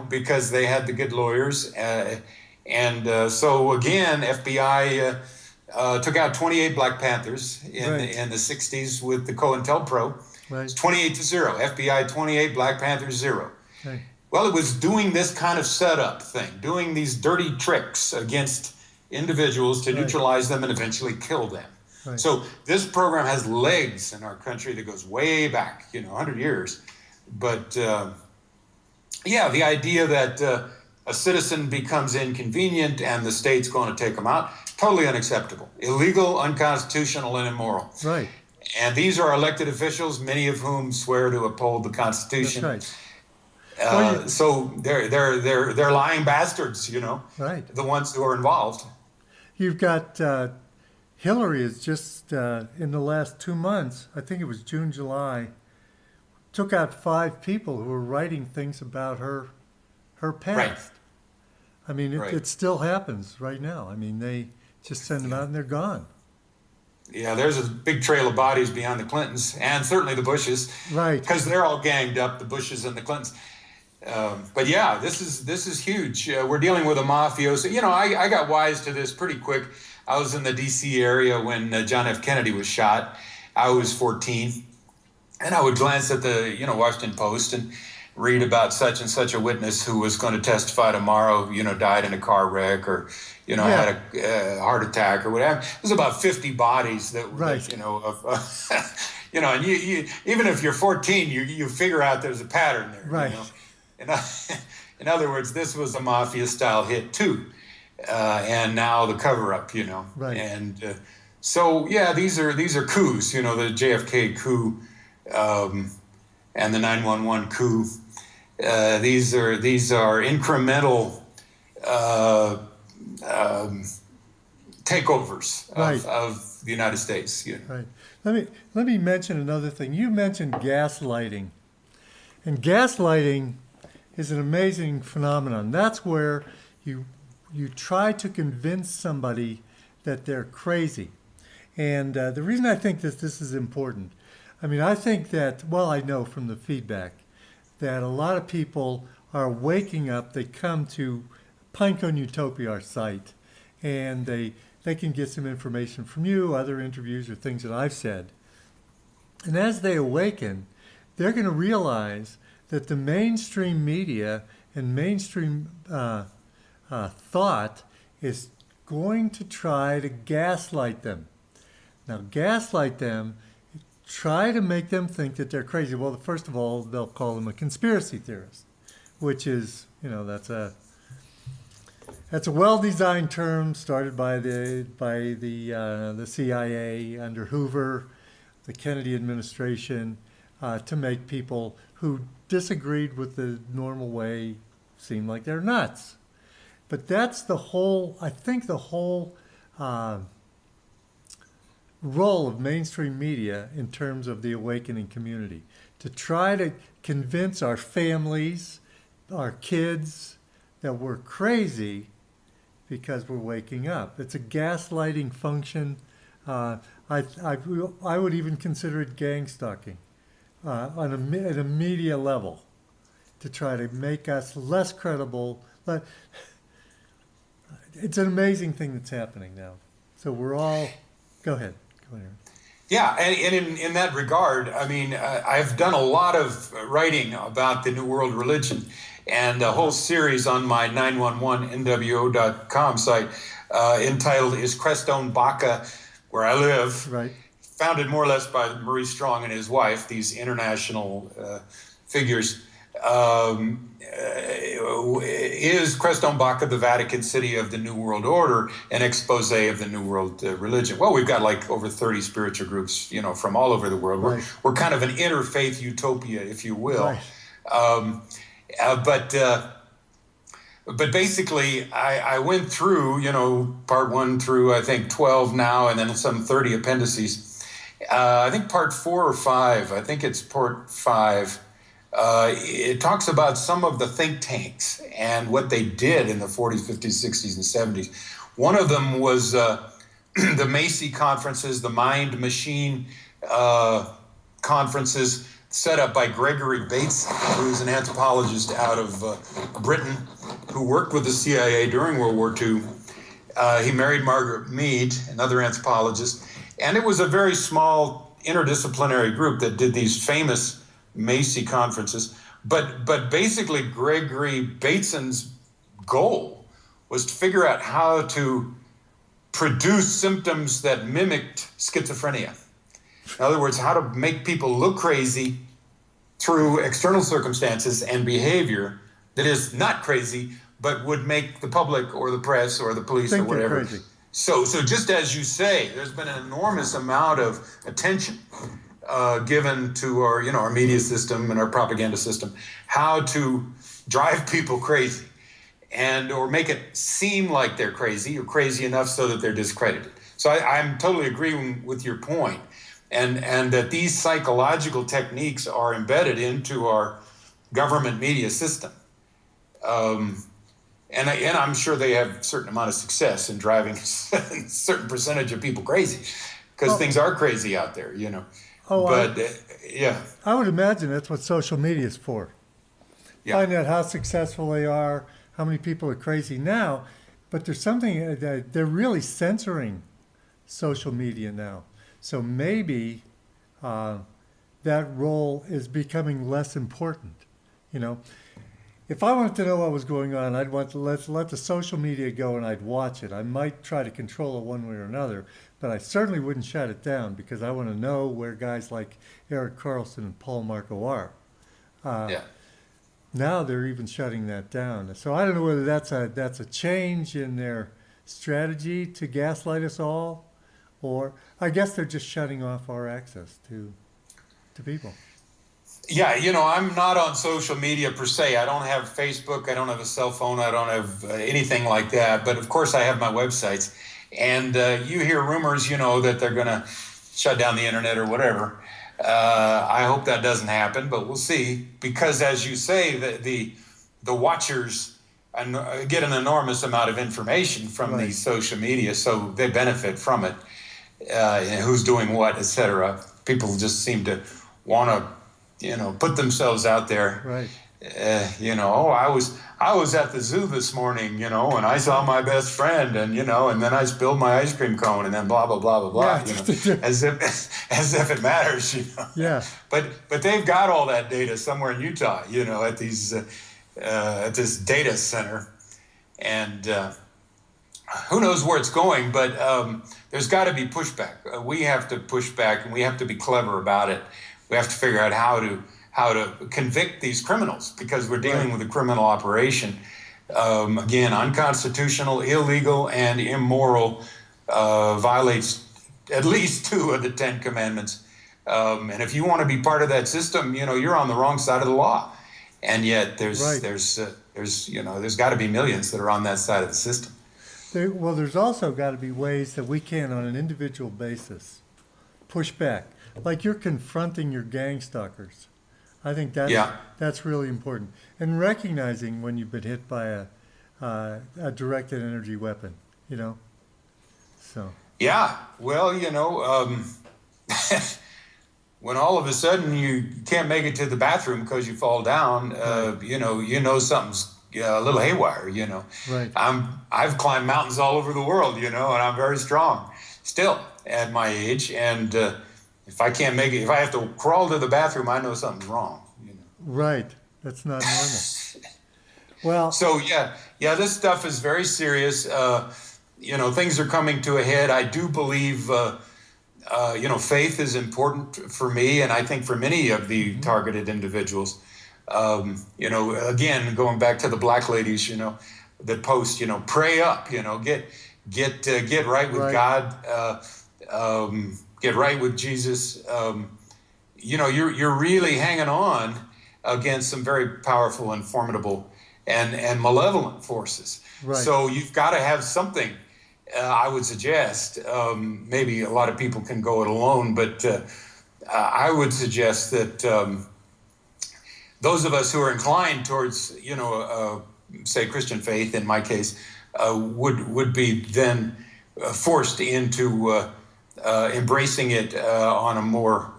because they had the good lawyers. So again, FBI took out 28 Black Panthers in the 60s with the COINTELPRO. Right. It's 28-0. FBI 28, Black Panthers 0. Right. Well, it was doing this kind of setup thing, doing these dirty tricks against individuals to neutralize them and eventually kill them. Right. So this program has legs in our country that goes way back, 100 years. But the idea that a citizen becomes inconvenient and the state's going to take them out, totally unacceptable, illegal, unconstitutional, and immoral. Right. And these are elected officials, many of whom swear to uphold the Constitution. That's right. So they're lying bastards, Right. The ones who are involved. You've got Hillary is just in the last 2 months, I think it was June, July, took out 5 people who were writing things about her past. Right. I mean, it still happens right now. I mean, they just send them out and they're gone. Yeah, there's a big trail of bodies beyond the Clintons and certainly the Bushes. Right. Because they're all ganged up, the Bushes and the Clintons. But yeah, this is huge. We're dealing with a mafioso. I got wise to this pretty quick. I was in the D.C. area when John F. Kennedy was shot. I was 14. And I would glance at the, Washington Post and read about such and such a witness who was going to testify tomorrow, died in a car wreck or, had a heart attack or whatever. It was about 50 bodies that and you even if you're 14, you figure out there's a pattern there. Right. In other words, this was a mafia-style hit too. And now the cover-up, Right. And these are coups, the JFK coup and the 9/11 coup. These are incremental takeovers of the United States. Right. Let me mention another thing. You mentioned gaslighting, and gaslighting is an amazing phenomenon. That's where you try to convince somebody that they're crazy. And the reason I think that this is important, I think that, I know from the feedback that a lot of people are waking up. They come to Pinecone Utopia, our site, and they can get some information from you, other interviews or things that I've said. And as they awaken, they're going to realize that the mainstream media and mainstream thought is going to try to gaslight them. Now, gaslight them, try to make them think that they're crazy. Well, first of all, they'll call them a conspiracy theorist, which is, that's a well-designed term started by the CIA under Hoover, the Kennedy administration, to make people who disagreed with the normal way seem like they're nuts. But that's the whole role of mainstream media in terms of the awakening community, to try to convince our families, our kids, that we're crazy because we're waking up. It's a gaslighting function. I would even consider it gang stalking at a media level to try to make us less credible. But it's an amazing thing that's happening now. So we're all, go ahead. Aaron. Yeah, and in that regard, I mean, I've done a lot of writing about the New World Religion, and a whole series on my 911nwo.com site entitled "Is Crestone Baca Where I Live?" Right. Founded more or less by Maurice Strong and his wife, these international figures. Is Crestone Baca the Vatican City of the New World Order, an expose of the New World Religion? Well, we've got like over 30 spiritual groups, from all over the world. Right. We're kind of an interfaith utopia, if you will. Right. But basically, I went through, part 1 through, I think, 12 now, and then some 30 appendices. I think part 4 or 5, I think it's part 5, it talks about some of the think tanks and what they did in the 40s, 50s, 60s, and 70s. One of them was the Macy conferences, the Mind Machine conferences set up by Gregory Bateson, who's an anthropologist out of Britain who worked with the CIA during World War II. He married Margaret Mead, another anthropologist, and it was a very small interdisciplinary group that did these famous Macy conferences. But basically, Gregory Bateson's goal was to figure out how to produce symptoms that mimicked schizophrenia. In other words, how to make people look crazy through external circumstances and behavior that is not crazy, but would make the public or the press or the police or whatever. So just as you say, there's been an enormous amount of attention given to our media system and our propaganda system, how to drive people crazy or make it seem like they're crazy or crazy enough so that they're discredited. So I'm totally agreeing with your point. And that these psychological techniques are embedded into our government media system. And I'm sure they have a certain amount of success in driving a certain percentage of people crazy, because things are crazy out there, yeah. I would imagine that's what social media is for. Yeah. Find out how successful they are, how many people are crazy now. But there's something that they're really censoring social media now. So maybe that role is becoming less important. If I wanted to know what was going on, I'd want to let the social media go and I'd watch it. I might try to control it one way or another, but I certainly wouldn't shut it down because I want to know where guys like Erik Carlson and Paul Marco are. Now they're even shutting that down. So I don't know whether that's a change in their strategy to gaslight us all, or I guess they're just shutting off our access to people. Yeah, I'm not on social media per se. I don't have Facebook. I don't have a cell phone. I don't have anything like that. But of course, I have my websites. And you hear rumors, that they're going to shut down the internet or whatever. I hope that doesn't happen, but we'll see. Because as you say, the watchers get an enormous amount of information from these social media, so they benefit from it. Who's doing what, etc. People just seem to want to, put themselves out there. Right. I was at the zoo this morning, and I saw my best friend, and and then I spilled my ice cream cone, and then blah blah blah blah blah. Yeah. As if it matters, Yeah. But they've got all that data somewhere in Utah, at these at this data center, and who knows where it's going, but there's got to be pushback. We have to push back, and we have to be clever about it. We have to figure out how to convict these criminals, because we're dealing with a criminal operation. Again, unconstitutional, illegal, and immoral, violates at least 2 of the 10 commandments. And if you want to be part of that system, you're on the wrong side of the law. And yet there's got to be millions that are on that side of the system. There's also got to be ways that we can, on an individual basis, push back. Like you're confronting your gang stalkers. I think that's really important. And recognizing when you've been hit by a directed energy weapon, you know. So. Yeah. Well, when all of a sudden you can't make it to the bathroom because you fall down, right. Something's a little haywire. Right. I've climbed mountains all over the world, and I'm very strong still at my age. And if I can't make it, if I have to crawl to the bathroom, I know something's wrong. Right. That's not normal. Well. So this stuff is very serious. Things are coming to a head. I do believe, faith is important for me, and I think for many of the targeted individuals. Again, going back to the black ladies, that post, pray up, get right with God, get right with Jesus. You're really hanging on against some very powerful and formidable and malevolent forces. Right. So you've got to have something. I would suggest, maybe a lot of people can go it alone, but I would suggest that those of us who are inclined towards, say Christian faith, in my case, would be then forced into embracing it on a more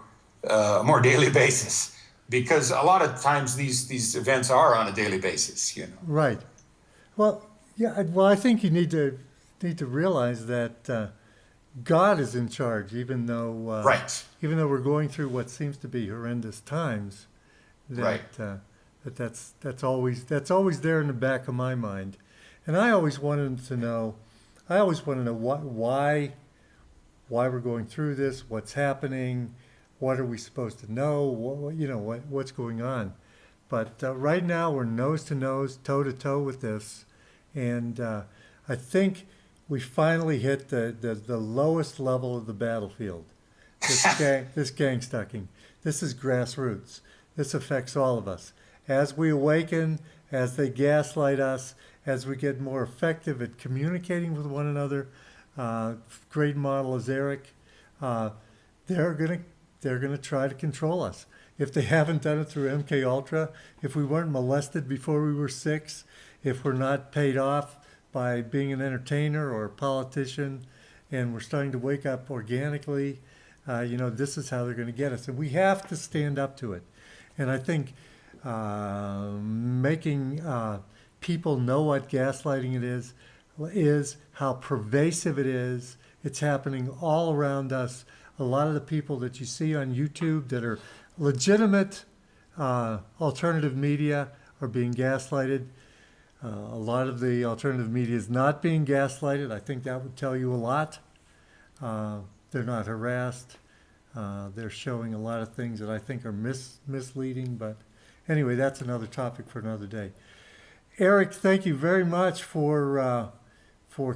daily basis, because a lot of times these events are on a daily basis. Right. Well, yeah. Well, I think you need to realize that God is in charge, even though we're going through what seems to be horrendous times. That's always there in the back of my mind, and I always wanted to know. I always want to know why we're going through this, what's happening, what are we supposed to know, what's going on. But right now we're nose to nose, toe to toe with this, and I think we finally hit the lowest level of the battlefield. This gang stalking. This is grassroots. This affects all of us. As we awaken, as they gaslight us, as we get more effective at communicating with one another, great model is Eric, they're gonna try to control us. If they haven't done it through MK Ultra, if we weren't molested before we were 6, if we're not paid off by being an entertainer or a politician, and we're starting to wake up organically, this is how they're going to get us. And we have to stand up to it. And I think making people know what gaslighting it is how pervasive it is. It's happening all around us. A lot of the people that you see on YouTube that are legitimate alternative media are being gaslighted. A lot of the alternative media is not being gaslighted. I think that would tell you a lot. They're not harassed. They're showing a lot of things that I think are misleading. But anyway, that's another topic for another day. Eric, thank you very much for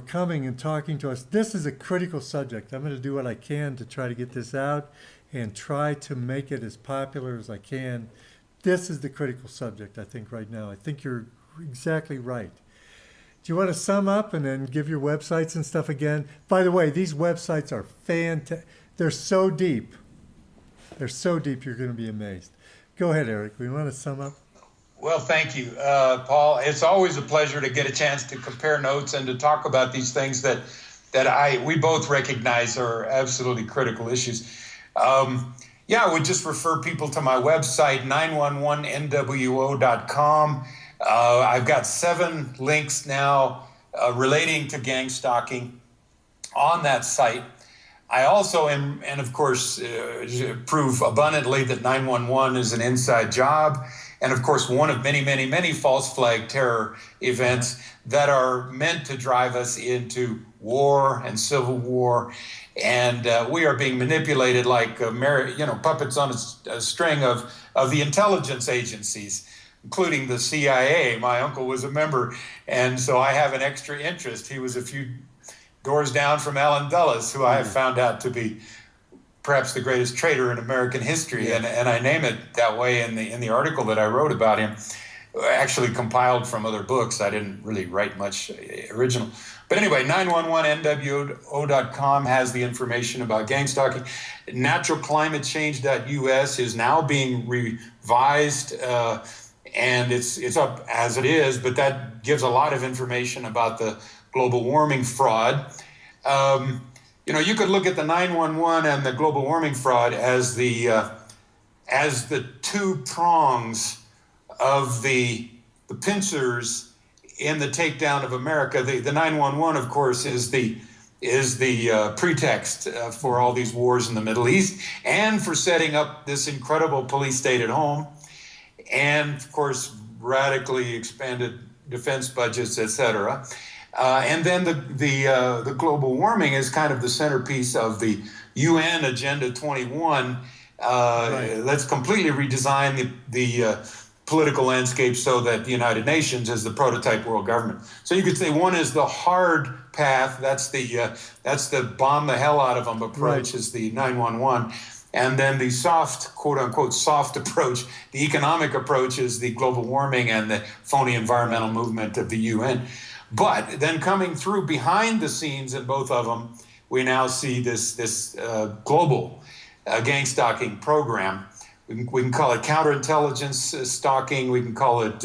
coming and talking to us. This is a critical subject. I'm going to do what I can to try to get this out and try to make it as popular as I can. This is the critical subject, I think, right now. I think you're exactly right. Do you want to sum up and then give your websites and stuff again? By the way, these websites are fantastic. They're so deep. You're going to be amazed. Go ahead, Eric. We want to sum up? Well, thank you, Paul. It's always a pleasure to get a chance to compare notes and to talk about these things that we both recognize are absolutely critical issues. I would just refer people to my website, 911nwo.com. I've got 7 links now relating to gang stalking on that site. I also am, and of course, prove abundantly that 911 is an inside job. And of course, one of many, many, many false flag terror events that are meant to drive us into war and civil war. And we are being manipulated like puppets on a string of the intelligence agencies, including the CIA. My uncle was a member, and so I have an extra interest. He was a few doors down from Allen Dulles, who I have found out to be perhaps the greatest traitor in American history, and I name it that way in the article that I wrote about him. actually compiled from other books. I didn't really write much original. But anyway, 911nwo.com has the information about gang stalking. Naturalclimatechange.us is now being revised, and it's up as it is, but that gives a lot of information about the global warming fraud. You could look at the 911 and the global warming fraud as the two prongs of the pincers in the takedown of America. The 911, of course, is the pretext for all these wars in the Middle East and for setting up this incredible police state at home, and of course radically expanded defense budgets, etc. And then the global warming is kind of the centerpiece of the UN Agenda 21. Right. Let's completely redesign the political landscape so that the United Nations is the prototype world government. So you could say one is the hard path. That's the bomb the hell out of them approach, Right. is the 911. And then the soft, quote unquote, soft approach, the economic approach, is the global warming and the phony environmental movement of the UN. But then coming through behind the scenes in both of them, we now see this global gang stalking program. We can call it counterintelligence stalking. We can call it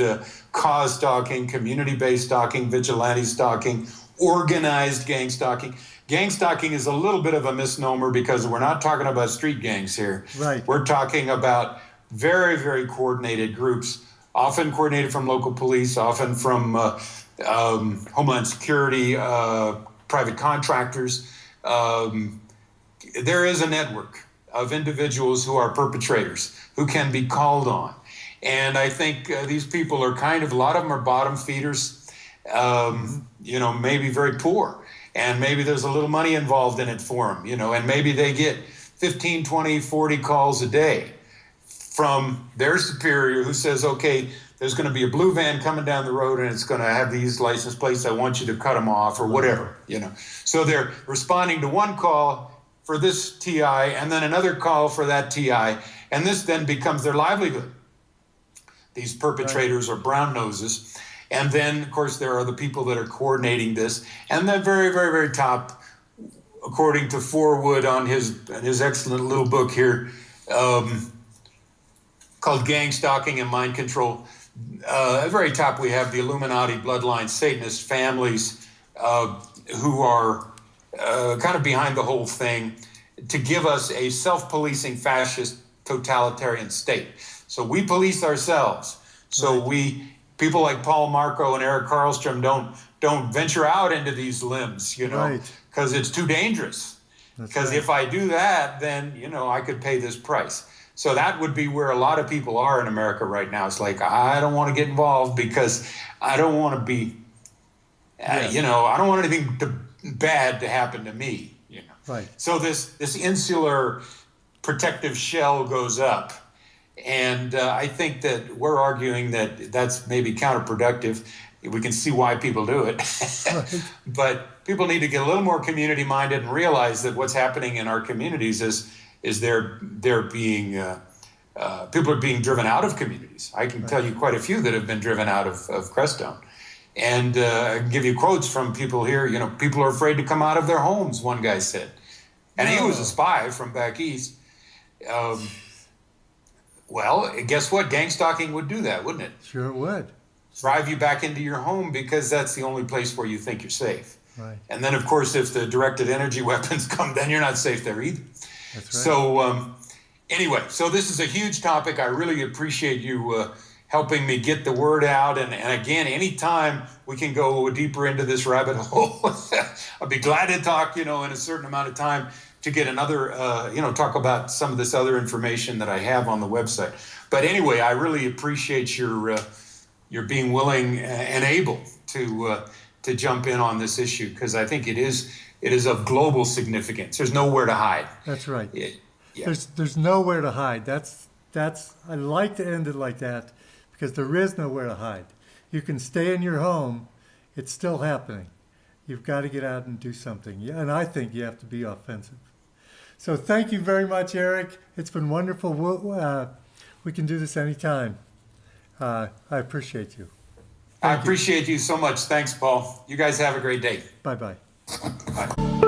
cause stalking, community-based stalking, vigilante stalking, organized gang stalking. Gang stalking is a little bit of a misnomer because we're not talking about street gangs here. Right. We're talking about very, very coordinated groups, often coordinated from local police, often from Homeland Security, private contractors. There is a network of individuals who are perpetrators, who can be called on. And I think these people are a lot of them are bottom feeders, maybe very poor. And maybe there's a little money involved in it for them, and maybe they get 15, 20, 40 calls a day from their superior who says, okay, there's going to be a blue van coming down the road and it's going to have these license plates. I want you to cut them off or whatever, So they're responding to one call for this TI and then another call for that TI. And this then becomes their livelihood. These perpetrators are brown noses. And then, of course, there are the people that are coordinating this. And the very, very, very top, according to Forwood on his excellent little book here, called Gang Stalking and Mind Control, at the very top we have the Illuminati, bloodline, Satanist families who are kind of behind the whole thing to give us a self-policing fascist totalitarian state. So we police ourselves. So people like Paul Marco and Eric Karlstrom don't venture out into these limbs, because it's too dangerous. Because if I do that, then, I could pay this price. So that would be where a lot of people are in America right now. It's like, I don't want to get involved because I don't want to be, I don't want anything bad to happen to me. Right. So this insular protective shell goes up. And I think that we're arguing that that's maybe counterproductive. We can see why people do it. Right. But people need to get a little more community minded and realize that what's happening in our communities is they're being people are being driven out of communities. I can tell you quite a few that have been driven out of Crestone. And I can give you quotes from people here. People are afraid to come out of their homes, one guy said. And he was a spy from back east. Well, guess what? Gang stalking would do that, wouldn't it? Sure it would. Drive you back into your home because that's the only place where you think you're safe. Right. And then, of course, if the directed energy weapons come, then you're not safe there either. That's right. So anyway, so this is a huge topic. I really appreciate you helping me get the word out. And again, anytime we can go deeper into this rabbit hole, I'll be glad to talk, in a certain amount of time to get another, talk about some of this other information that I have on the website. But anyway, I really appreciate your being willing and able to jump in on this issue, because I think it is of global significance. There's nowhere to hide. That's right. Yeah. There's nowhere to hide. That's I like to end it like that, because there is nowhere to hide. You can stay in your home. It's still happening. You've got to get out and do something. Yeah, and I think you have to be offensive. So thank you very much, Eric. It's been wonderful. We can do this anytime. I appreciate you. I appreciate you so much. Thanks, Paul. You guys have a great day. Bye-bye. Bye.